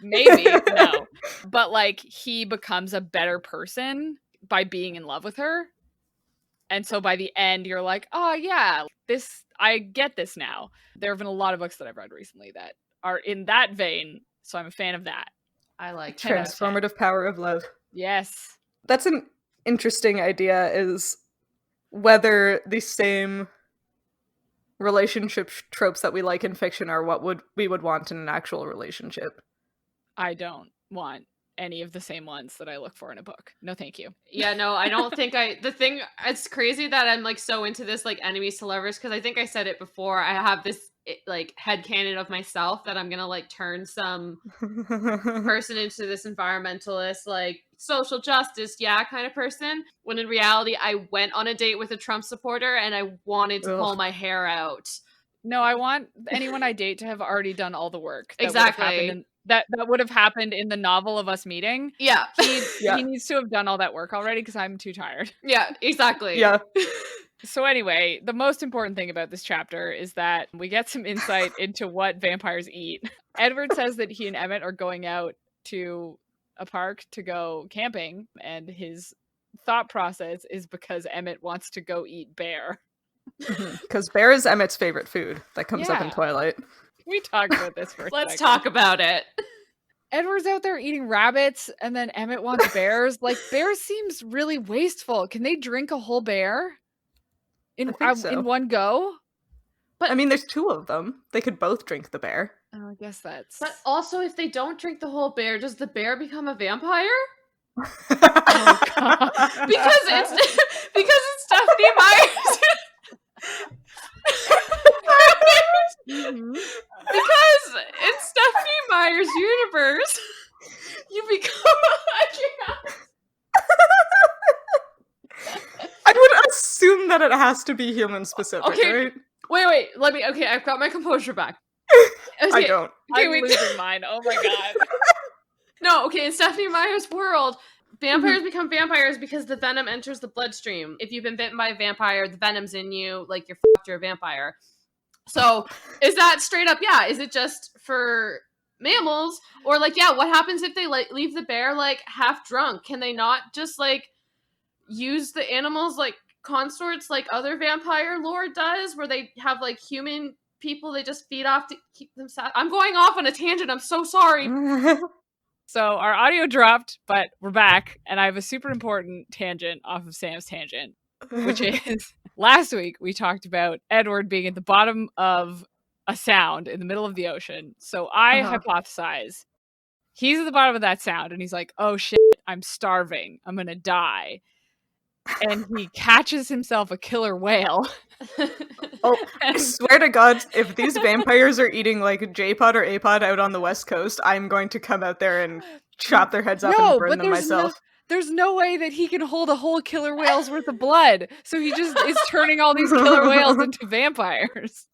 Maybe, no. But like he becomes a better person by being in love with her. And so by the end, you're like, oh yeah, I get this now. There have been a lot of books that I've read recently that are in that vein. So I'm a fan of that. I like Transformative power of love. Yes. That's an interesting idea, is whether the same relationship tropes that we like in fiction are what we would want in an actual relationship. I don't want any of the same ones that I look for in a book. No, thank you. Yeah, no, I don't think it's crazy that I'm like so into this like enemies to lovers, because I think I said it before, I have this like headcanon of myself that I'm gonna like turn some person into this environmentalist, like social justice, kind of person, when in reality I went on a date with a Trump supporter and I wanted to pull my hair out. No, I want anyone I date to have already done all the work. Exactly. That would have happened in the novel of us meeting. Yeah. He needs to have done all that work already because I'm too tired. Yeah, exactly. Yeah. So anyway, the most important thing about this chapter is that we get some insight into what vampires eat. Edward says that he and Emmett are going out to a park to go camping, and his thought process is because Emmett wants to go eat bear. Because bear is Emmett's favorite food that comes up in Twilight. We talked about this for a Let's second. talk about it. Edward's out there eating rabbits, and then Emmett wants bears. Like, bear seems really wasteful. Can they drink a whole bear in one go? But I mean, there's 2 of them. They could both drink the bear. Oh, I guess that's... But also, if they don't drink the whole bear, does the bear become a vampire? Oh, God. because it's Stephanie Myers. Because in Stephanie Myers' universe, you become I can't. I would assume that it has to be human specific, right? Wait, okay, I've got my composure back. Okay, I don't. I'm losing mine. Oh my God. No, okay, in Stephanie Meyer's world, vampires become vampires because the venom enters the bloodstream. If you've been bitten by a vampire, the venom's in you, like you're fucked, you're a vampire. So, is that straight up, is it just for mammals? Or like, what happens if they leave the bear like half drunk? Can they not just like use the animals like consorts like other vampire lore does, where they have like human people they just feed off to keep them sad? I'm going off on a tangent, I'm so sorry. So our audio dropped, but we're back, and I have a super important tangent off of Sam's tangent, which is last week we talked about Edward being at the bottom of a sound in the middle of the ocean. So I hypothesize he's at the bottom of that sound, and he's like, oh shit, I'm starving. I'm gonna die. And he catches himself a killer whale. Oh, I swear to God, if these vampires are eating like J-Pod or A-Pod out on the West Coast, I'm going to come out there and chop their heads up and burn them myself. There's no way that he can hold a whole killer whale's worth of blood. So he just is turning all these killer whales into vampires.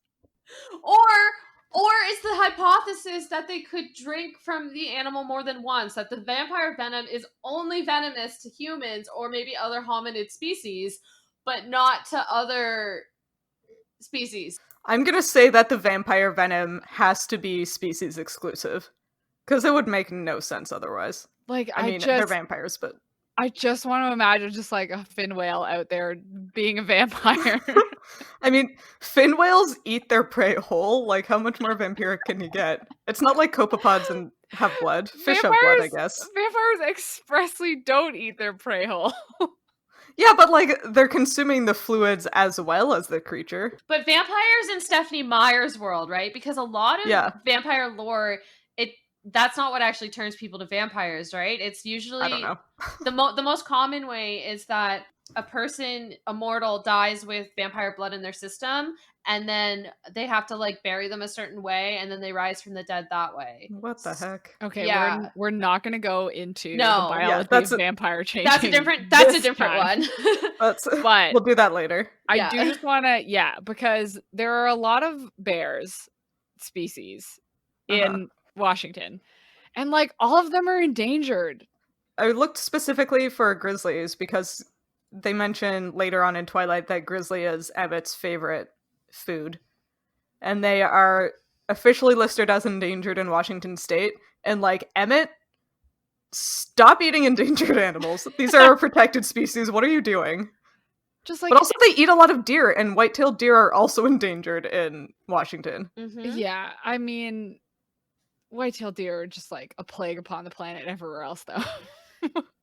Or is the hypothesis that they could drink from the animal more than once, that the vampire venom is only venomous to humans or maybe other hominid species, but not to other species? I'm gonna say that the vampire venom has to be species exclusive, because it would make no sense otherwise. Like, I mean, they're vampires, but I just want to imagine just like a fin whale out there being a vampire. I mean, fin whales eat their prey whole. Like, how much more vampiric can you get? It's not like copepods and have blood. Fish have blood, I guess. Vampires expressly don't eat their prey whole. Yeah, but like they're consuming the fluids as well as the creature. But vampires in Stephanie Meyer's world, right? Because a lot of vampire lore, that's not what actually turns people to vampires, right? It's usually I don't know. the most common way is that a mortal dies with vampire blood in their system, and then they have to like bury them a certain way, and then they rise from the dead that way. What the heck? Okay, yeah. we're not going to go into the biology of vampire changing. That's a different one. But we'll do that later. I do just want to, because there are a lot of bears species in Washington, and like all of them are endangered. I looked specifically for grizzlies because they mention later on in Twilight that grizzly is Emmett's favorite food. And they are officially listed as endangered in Washington state. And like, Emmett, stop eating endangered animals. These are a protected species. What are you doing? Just like, but also they eat a lot of deer, and white-tailed deer are also endangered in Washington. Mm-hmm. Yeah, I mean, white-tailed deer are just like a plague upon the planet everywhere else, though.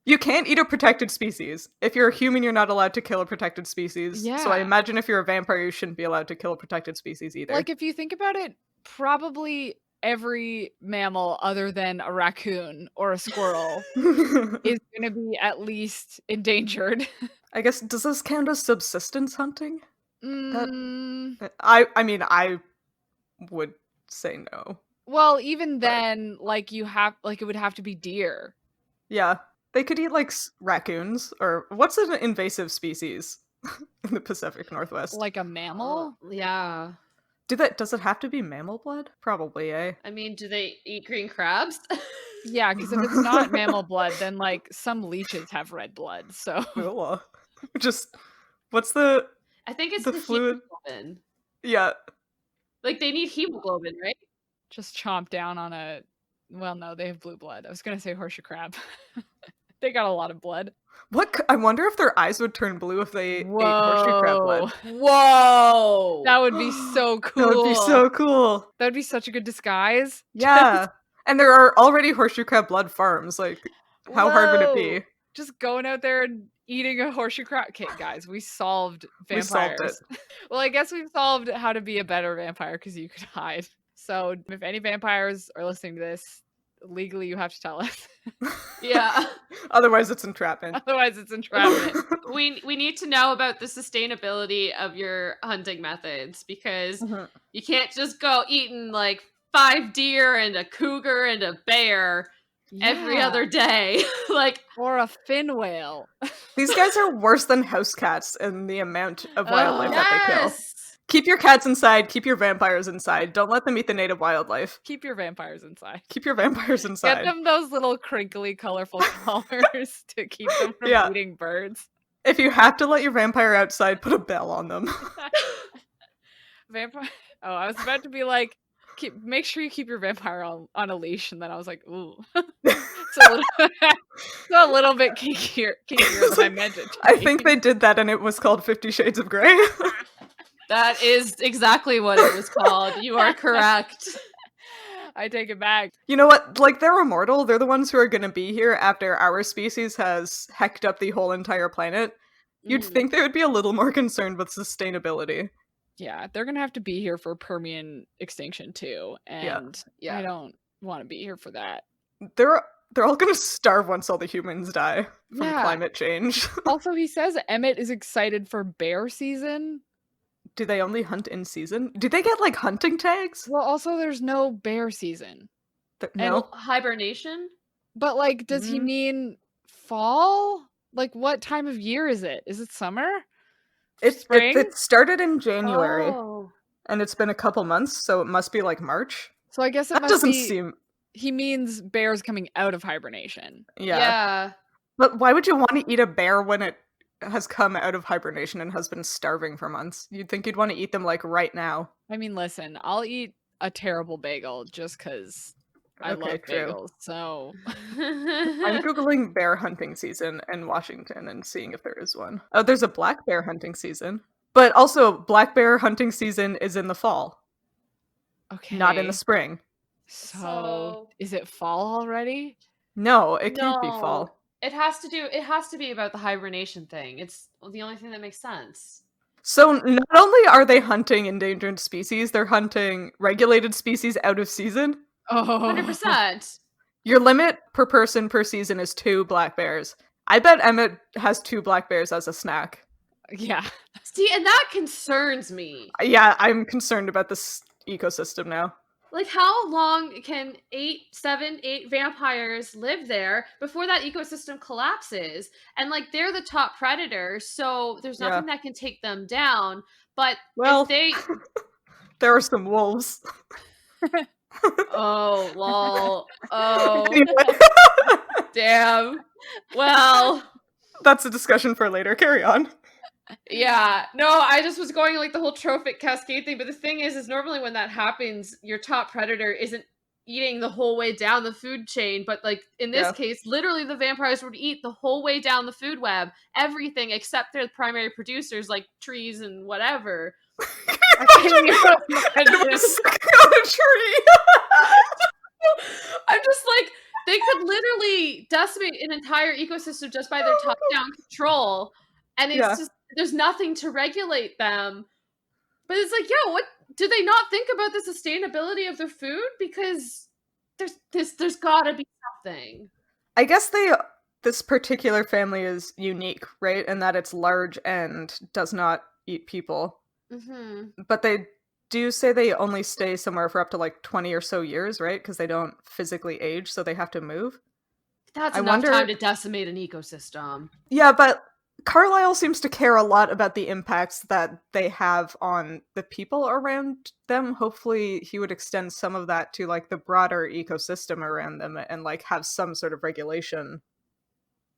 You can't eat a protected species. If you're a human, you're not allowed to kill a protected species. Yeah. So I imagine if you're a vampire, you shouldn't be allowed to kill a protected species either. Like, if you think about it, probably every mammal other than a raccoon or a squirrel is going to be at least endangered. I guess, does this count as subsistence hunting? I mean, I would say no. Well, even then, like, it would have to be deer. Yeah. They could eat, like, raccoons, or what's an invasive species in the Pacific Northwest? Like a mammal? Yeah. Does it have to be mammal blood? Probably, eh? I mean, do they eat green crabs? Yeah, because if it's not mammal blood, then, like, some leeches have red blood, so... Just, what's the... I think it's the fluid? Hemoglobin. Yeah. Like, they need hemoglobin, right? Just chomp down on a... Well, no, they have blue blood. I was gonna say horseshoe crab. They got a lot of blood. I wonder if their eyes would turn blue if they ate horseshoe crab blood. Whoa! That would be so cool. That would be so cool. That would be such a good disguise. Yeah. And there are already horseshoe crab blood farms. Like, how hard would it be? Just going out there and eating a horseshoe crab. Okay, guys, we solved vampires. We solved it. Well, I guess we've solved how to be a better vampire because you could hide. So if any vampires are listening to this, legally you have to tell us. Yeah. Otherwise it's entrapment. We need to know about the sustainability of your hunting methods, because you can't just go eating like 5 deer and a cougar and a bear every other day. Or a fin whale. These guys are worse than house cats in the amount of wildlife that they kill. Keep your cats inside. Keep your vampires inside. Don't let them eat the native wildlife. Keep your vampires inside. Keep your vampires inside. Get them those little crinkly, colorful collars to keep them from eating birds. If you have to let your vampire outside, put a bell on them. Vampire. Oh, I was about to be like, make sure you keep your vampire on a leash, and then I was like, ooh. It's a little bit kinkier than I meant it to be. I think they did that, and it was called 50 Shades of Grey. That is exactly what it was called. You are correct. I take it back. You know what? Like, they're immortal. They're the ones who are going to be here after our species has hecked up the whole entire planet. You'd think they would be a little more concerned with sustainability. Yeah, they're going to have to be here for Permian extinction, too. And I don't want to be here for that. They're all going to starve once all the humans die from climate change. Also, he says Emmett is excited for bear season. Do they only hunt in season? Do they get, like, hunting tags? Well, also, there's no bear season. No? Hibernation? But, like, does he mean fall? Like, what time of year is it? Is it summer? Spring? It started in January. Oh. And it's been a couple months, so it must be, like, March. So I guess that doesn't seem... He means bears coming out of hibernation. Yeah. But why would you want to eat a bear when it has come out of hibernation and has been starving for months? You'd think you'd want to eat them like right now. I mean, listen, I'll eat a terrible bagel just because I Okay, love true. bagels, so I'm Googling bear hunting season in Washington and seeing if there is one. Oh, there's a black bear hunting season. But also, black bear hunting season is in the fall, okay. not in the spring. So is it fall already? No, it can't be fall. It has to be about the hibernation thing. It's the only thing that makes sense. So not only are they hunting endangered species, they're hunting regulated species out of season. Oh, 100%. Your limit per person per season is 2 black bears. I bet Emmett has 2 black bears as a snack. Yeah. See, and that concerns me. Yeah, I'm concerned about this ecosystem now. Like, how long can 8 vampires live there before that ecosystem collapses? And, like, they're the top predator, so there's nothing that can take them down. But if they... there are some wolves. Oh, lol. Oh. Anyway. Damn. Well... That's a discussion for later. Carry on. Yeah, no, I just was going like the whole trophic cascade thing, but the thing is normally when that happens, your top predator isn't eating the whole way down the food chain, but like in this case, literally the vampires would eat the whole way down the food web, everything except their primary producers like trees and whatever. It was on a tree. I'm just like, they could literally decimate an entire ecosystem just by their top-down control, and it's just there's nothing to regulate them. But it's like, what do they not think about the sustainability of their food? Because there's gotta be something. I guess this particular family is unique, right? In that it's large and does not eat people. Mm-hmm. But they do say they only stay somewhere for up to like 20 or so years, right? Because they don't physically age, so they have to move. That's enough time to decimate an ecosystem. Yeah, but Carlisle seems to care a lot about the impacts that they have on the people around them. Hopefully he would extend some of that to like the broader ecosystem around them and like have some sort of regulation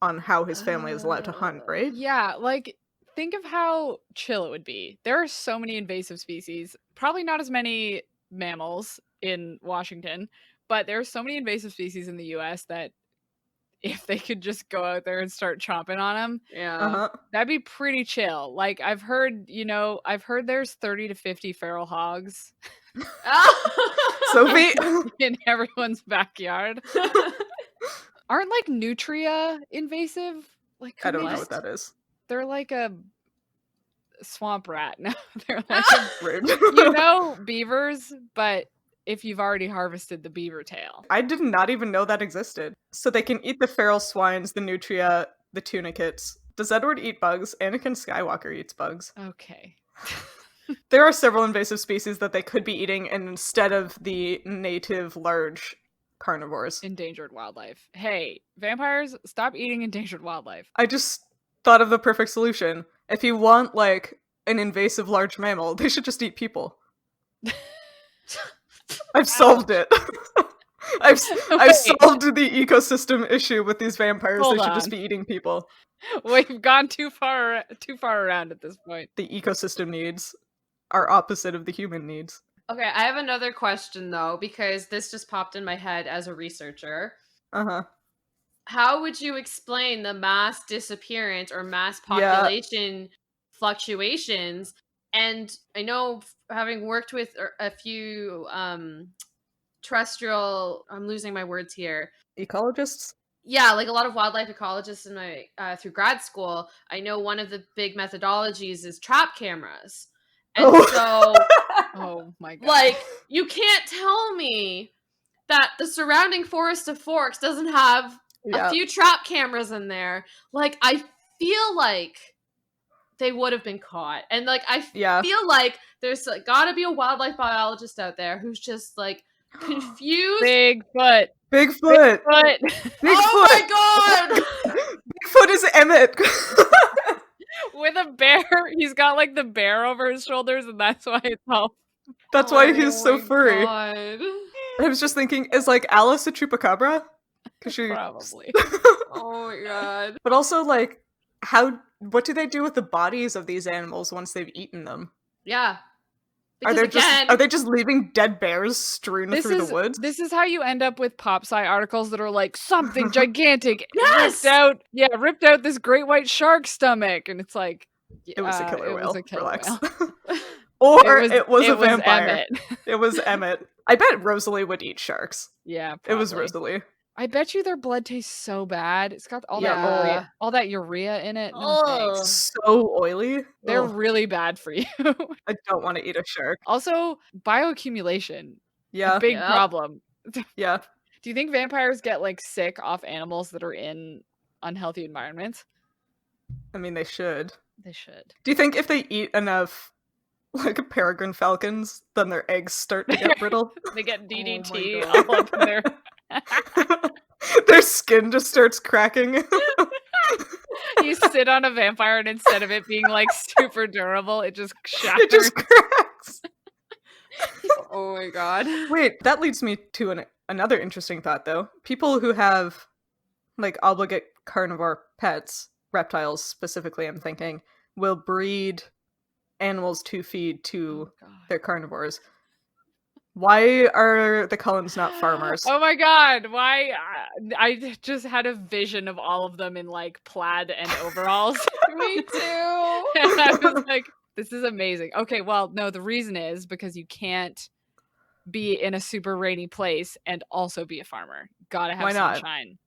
on how his family is allowed to hunt, right? Yeah, like think of how chill it would be. There are so many invasive species, probably not as many mammals in Washington, but there are so many invasive species in the US that if they could just go out there and start chomping on them, that'd be pretty chill. Like I've heard there's 30 to 50 feral hogs. Sophie in everyone's backyard. Aren't like nutria invasive? Like I don't know what that is. They're like a swamp rat. No, they're like a beavers, but if you've already harvested the beaver tail. I did not even know that existed. So they can eat the feral swines, the nutria, the tunicates. Does Edward eat bugs? Anakin Skywalker eats bugs. Okay. There are several invasive species that they could be eating instead of the native large carnivores. Endangered wildlife. Hey, vampires, stop eating endangered wildlife. I just thought of the perfect solution. If you want, like, an invasive large mammal, they should just eat people. I've solved it. I've solved the ecosystem issue with these vampires. They should just be eating people. We've gone too far around at this point. The ecosystem needs are opposite of the human needs. Okay, I have another question though, because this just popped in my head as a researcher. How would you explain the mass disappearance or mass population fluctuations? And I know, having worked with a few terrestrial, I'm losing my words here. Ecologists? Yeah, like a lot of wildlife ecologists in my through grad school. I know one of the big methodologies is trap cameras. And so, oh my god. Like, you can't tell me that the surrounding forest of Forks doesn't have a few trap cameras in there. Like, I feel like they would have been caught. And like I feel like there's like, gotta be a wildlife biologist out there who's just like confused. Bigfoot. Bigfoot. Oh my god! Bigfoot is Emmett. With a bear. He's got like the bear over his shoulders, and that's why it's all. That's why he's so furry. God. I was just thinking, is like Alice a chupacabra? Probably. Oh my god. But also, like, what do they do with the bodies of these animals once they've eaten them? Yeah. Are Because they just leaving dead bears strewn through the woods? This is how you end up with pop sci articles that are like something gigantic Yes! ripped out this great white shark stomach, and it's like It was a killer whale. It was a killer Relax. whale. Or it was a vampire. Emmett. It was Emmett. I bet Rosalie would eat sharks. Yeah, It was probably. Rosalie. I bet you their blood tastes so bad. It's got all Yeah. that urea in it. No Ugh. thanks. So oily. They're Ugh. really bad for you. I don't want to eat a shark. Also, bioaccumulation. Yeah. Big Yep. problem. Yeah. Do you think vampires get like sick off animals that are in unhealthy environments? I mean, they should. They should. Do you think if they eat enough, like, peregrine falcons, then their eggs start to get brittle? They get my DDT God. all up in their... Their skin just starts cracking. You sit on a vampire and instead of it being like super durable, it just shatters. It just cracks. Oh my god. Wait, that leads me to another interesting thought, though. People who have, like, obligate carnivore pets, reptiles specifically, I'm thinking, will breed animals to feed to their carnivores. Why are the Cullens not farmers? Oh my god, why? I just had a vision of all of them in like plaid and overalls. Me too. And I was like, this is amazing. Okay, well, no, the reason is because you can't be in a super rainy place and also be a farmer. Gotta have Why not? sunshine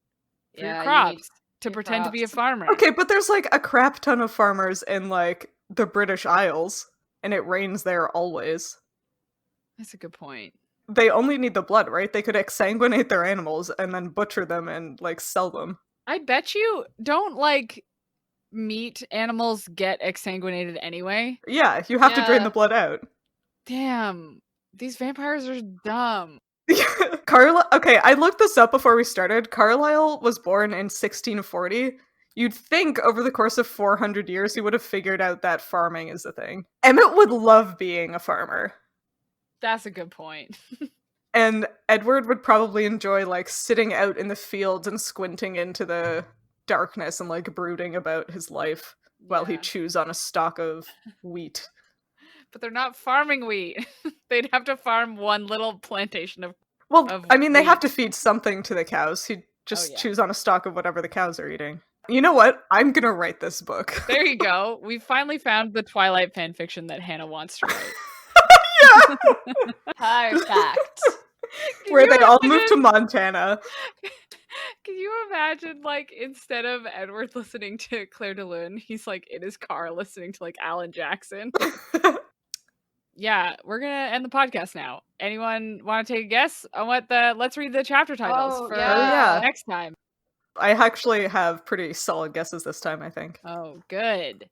for Yeah, your you crops need to your pretend to be a crops. farmer. Okay, but there's like a crap ton of farmers in like the British Isles, and it rains there always. That's a good point. They only need the blood, right? They could exsanguinate their animals and then butcher them and like sell them. I bet you don't like meat animals get exsanguinated anyway. Yeah, you have to drain Yeah. the blood out. Damn, these vampires are dumb. Okay, I looked this up before we started. Carlisle was born in 1640. You'd think over the course of 400 years he would have figured out that farming is a thing. Emmett would love being a farmer. That's a good point. And Edward would probably enjoy like sitting out in the fields and squinting into the darkness and like brooding about his life while he Yeah. chews on a stalk of wheat. But they're not farming wheat. They'd have to farm one little plantation of... Well, Of I mean, they have to wheat. feed something to the cows. He just yeah. chews on a stalk of whatever the cows are eating. You know what? I'm gonna write this book. There you go. We finally found the Twilight fanfiction that Hannah wants to write. Perfect. Where you they all move to imagine- Montana. Can you imagine, like, instead of Edward listening to Claire de Lune, he's like in his car listening to like Alan Jackson? Yeah, we're gonna end the podcast now. Anyone want to take a guess on what let's read the chapter titles Oh, for yeah. next time. I actually have pretty solid guesses this time, I think. Oh, good.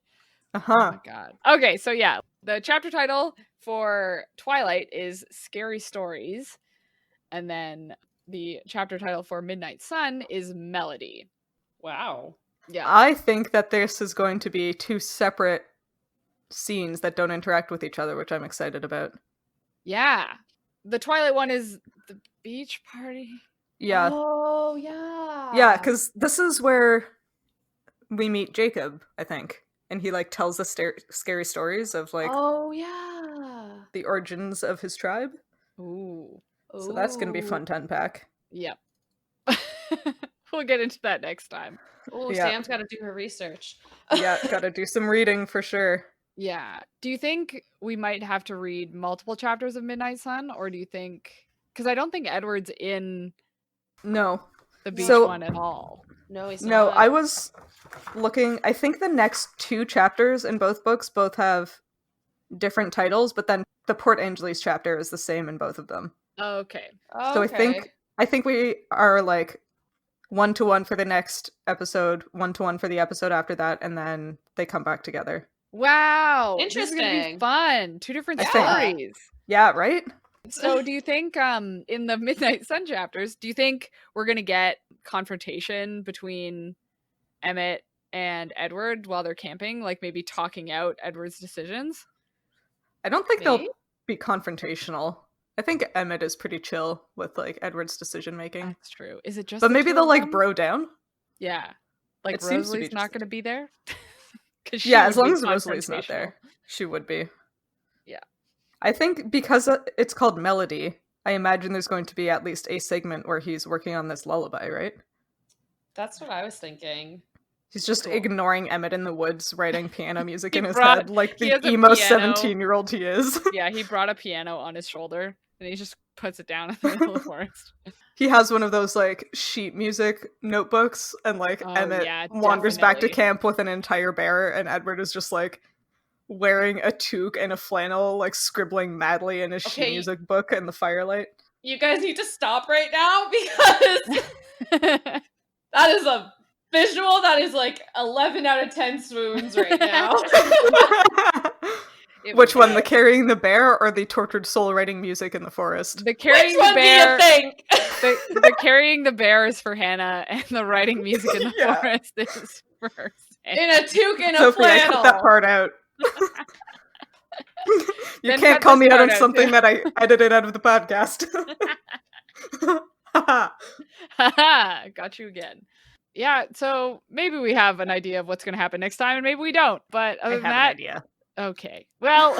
Oh Uh-huh. my god. Okay, so yeah, the chapter title for Twilight is Scary Stories, and then the chapter title for Midnight Sun is Melody. Wow. Yeah. I think that this is going to be two separate scenes that don't interact with each other, which I'm excited about. Yeah. The Twilight one is the beach party. Yeah. Oh, yeah. Yeah, because this is where we meet Jacob, I think. And he, like, tells us scary stories of, like, Oh, yeah. the origins of his tribe. Ooh. So that's going to be Ooh. fun to unpack. Yep. We'll get into that next time. Oh, Yeah. Sam's got to do her research. Yeah, gotta do some reading for sure. Yeah. Do you think we might have to read multiple chapters of Midnight Sun, or do you think... Because I don't think Edward's in No. the beach So- one at all. No, he's No, not. I was looking. I think the next two chapters in both books both have different titles, but then the Port Angeles chapter is the same in both of them. Okay. So I think we are like 1-to-1 for the next episode, 1-to-1 for the episode after that, and then they come back together. Wow. This is gonna be Interesting. fun. Two different I think. stories. Yeah, right? So do you think in the Midnight Sun chapters, do you think we're going to get confrontation between Emmett and Edward while they're camping, like maybe talking out Edward's decisions? I don't think Maybe. they'll be confrontational. I think Emmett is pretty chill with like Edward's decision making. That's true. Is it just But the maybe two they'll of like them? bro down. Yeah. Like It seems to be Rosalie's just not the going to be there? 'Cause she Yeah, would as long be as Rosalie's not there. confrontational. She would be. Yeah. I think because it's called Melody, I imagine there's going to be at least a segment where he's working on this lullaby, right? That's what I was thinking. He's just Cool. ignoring Emmett in the woods, writing piano music in his brought- head, like he the has a emo piano. 17-year-old he is. Yeah, he brought a piano on his shoulder, and he just puts it down in the middle of the forest. He has one of those, like, sheet music notebooks, and, like, Oh, Emmett yeah, wanders back to definitely. camp with an entire bear, and Edward is just, like, wearing a toque and a flannel, like, scribbling madly in his sheet Okay. music book in the firelight. You guys need to stop right now because that is a visual that is like 11 out of 10 swoons right now. Which one, the carrying the bear or the tortured soul writing music in the forest? The carrying Which one the bear. do you think? The carrying the bear is for Hannah, and the writing music in the Yeah. forest is for Sam. In a toque and a Sophie, I flannel. cut that part out. You Then can't cut call this me out part on out, something too. that I edited out of the podcast. Haha, got you again. Yeah, so maybe we have an idea of what's going to happen next time, and maybe we don't. But other than that, idea. okay. Well,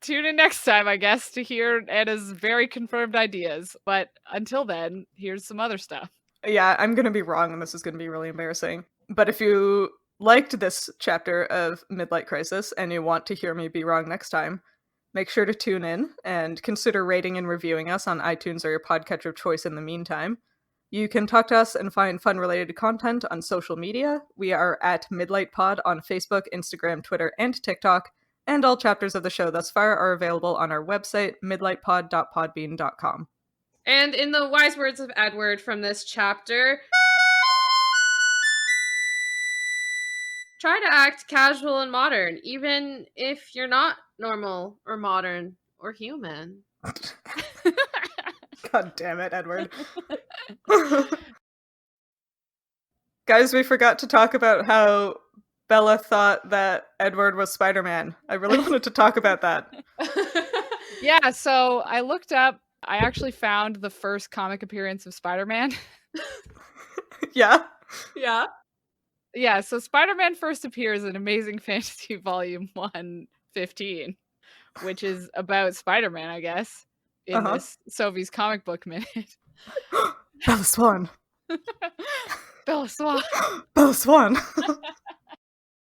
tune in next time, I guess, to hear Anna's very confirmed ideas. But until then, here's some other stuff. Yeah, I'm gonna be wrong, and this is gonna be really embarrassing. But if you liked this chapter of Midlight Crisis and you want to hear me be wrong next time, make sure to tune in and consider rating and reviewing us on iTunes or your podcatcher of choice in the meantime. You can talk to us and find fun-related content on social media. We are at Midlight Pod on Facebook, Instagram, Twitter, and TikTok, and all chapters of the show thus far are available on our website, midlightpod.podbean.com. And in the wise words of Edward from this chapter, try to act casual and modern, even if you're not normal or modern or human. God damn it, Edward. Guys, we forgot to talk about how Bella thought that Edward was Spider-Man. I really wanted to talk about that. Yeah, so I looked up. I actually found the first comic appearance of Spider-Man. Yeah? Yeah. Yeah, so Spider-Man first appears in Amazing Fantasy Volume 115, which is about Spider-Man, I guess, in this Sophie's comic book minute. Bella Swan. Bella Swan. Bella Swan.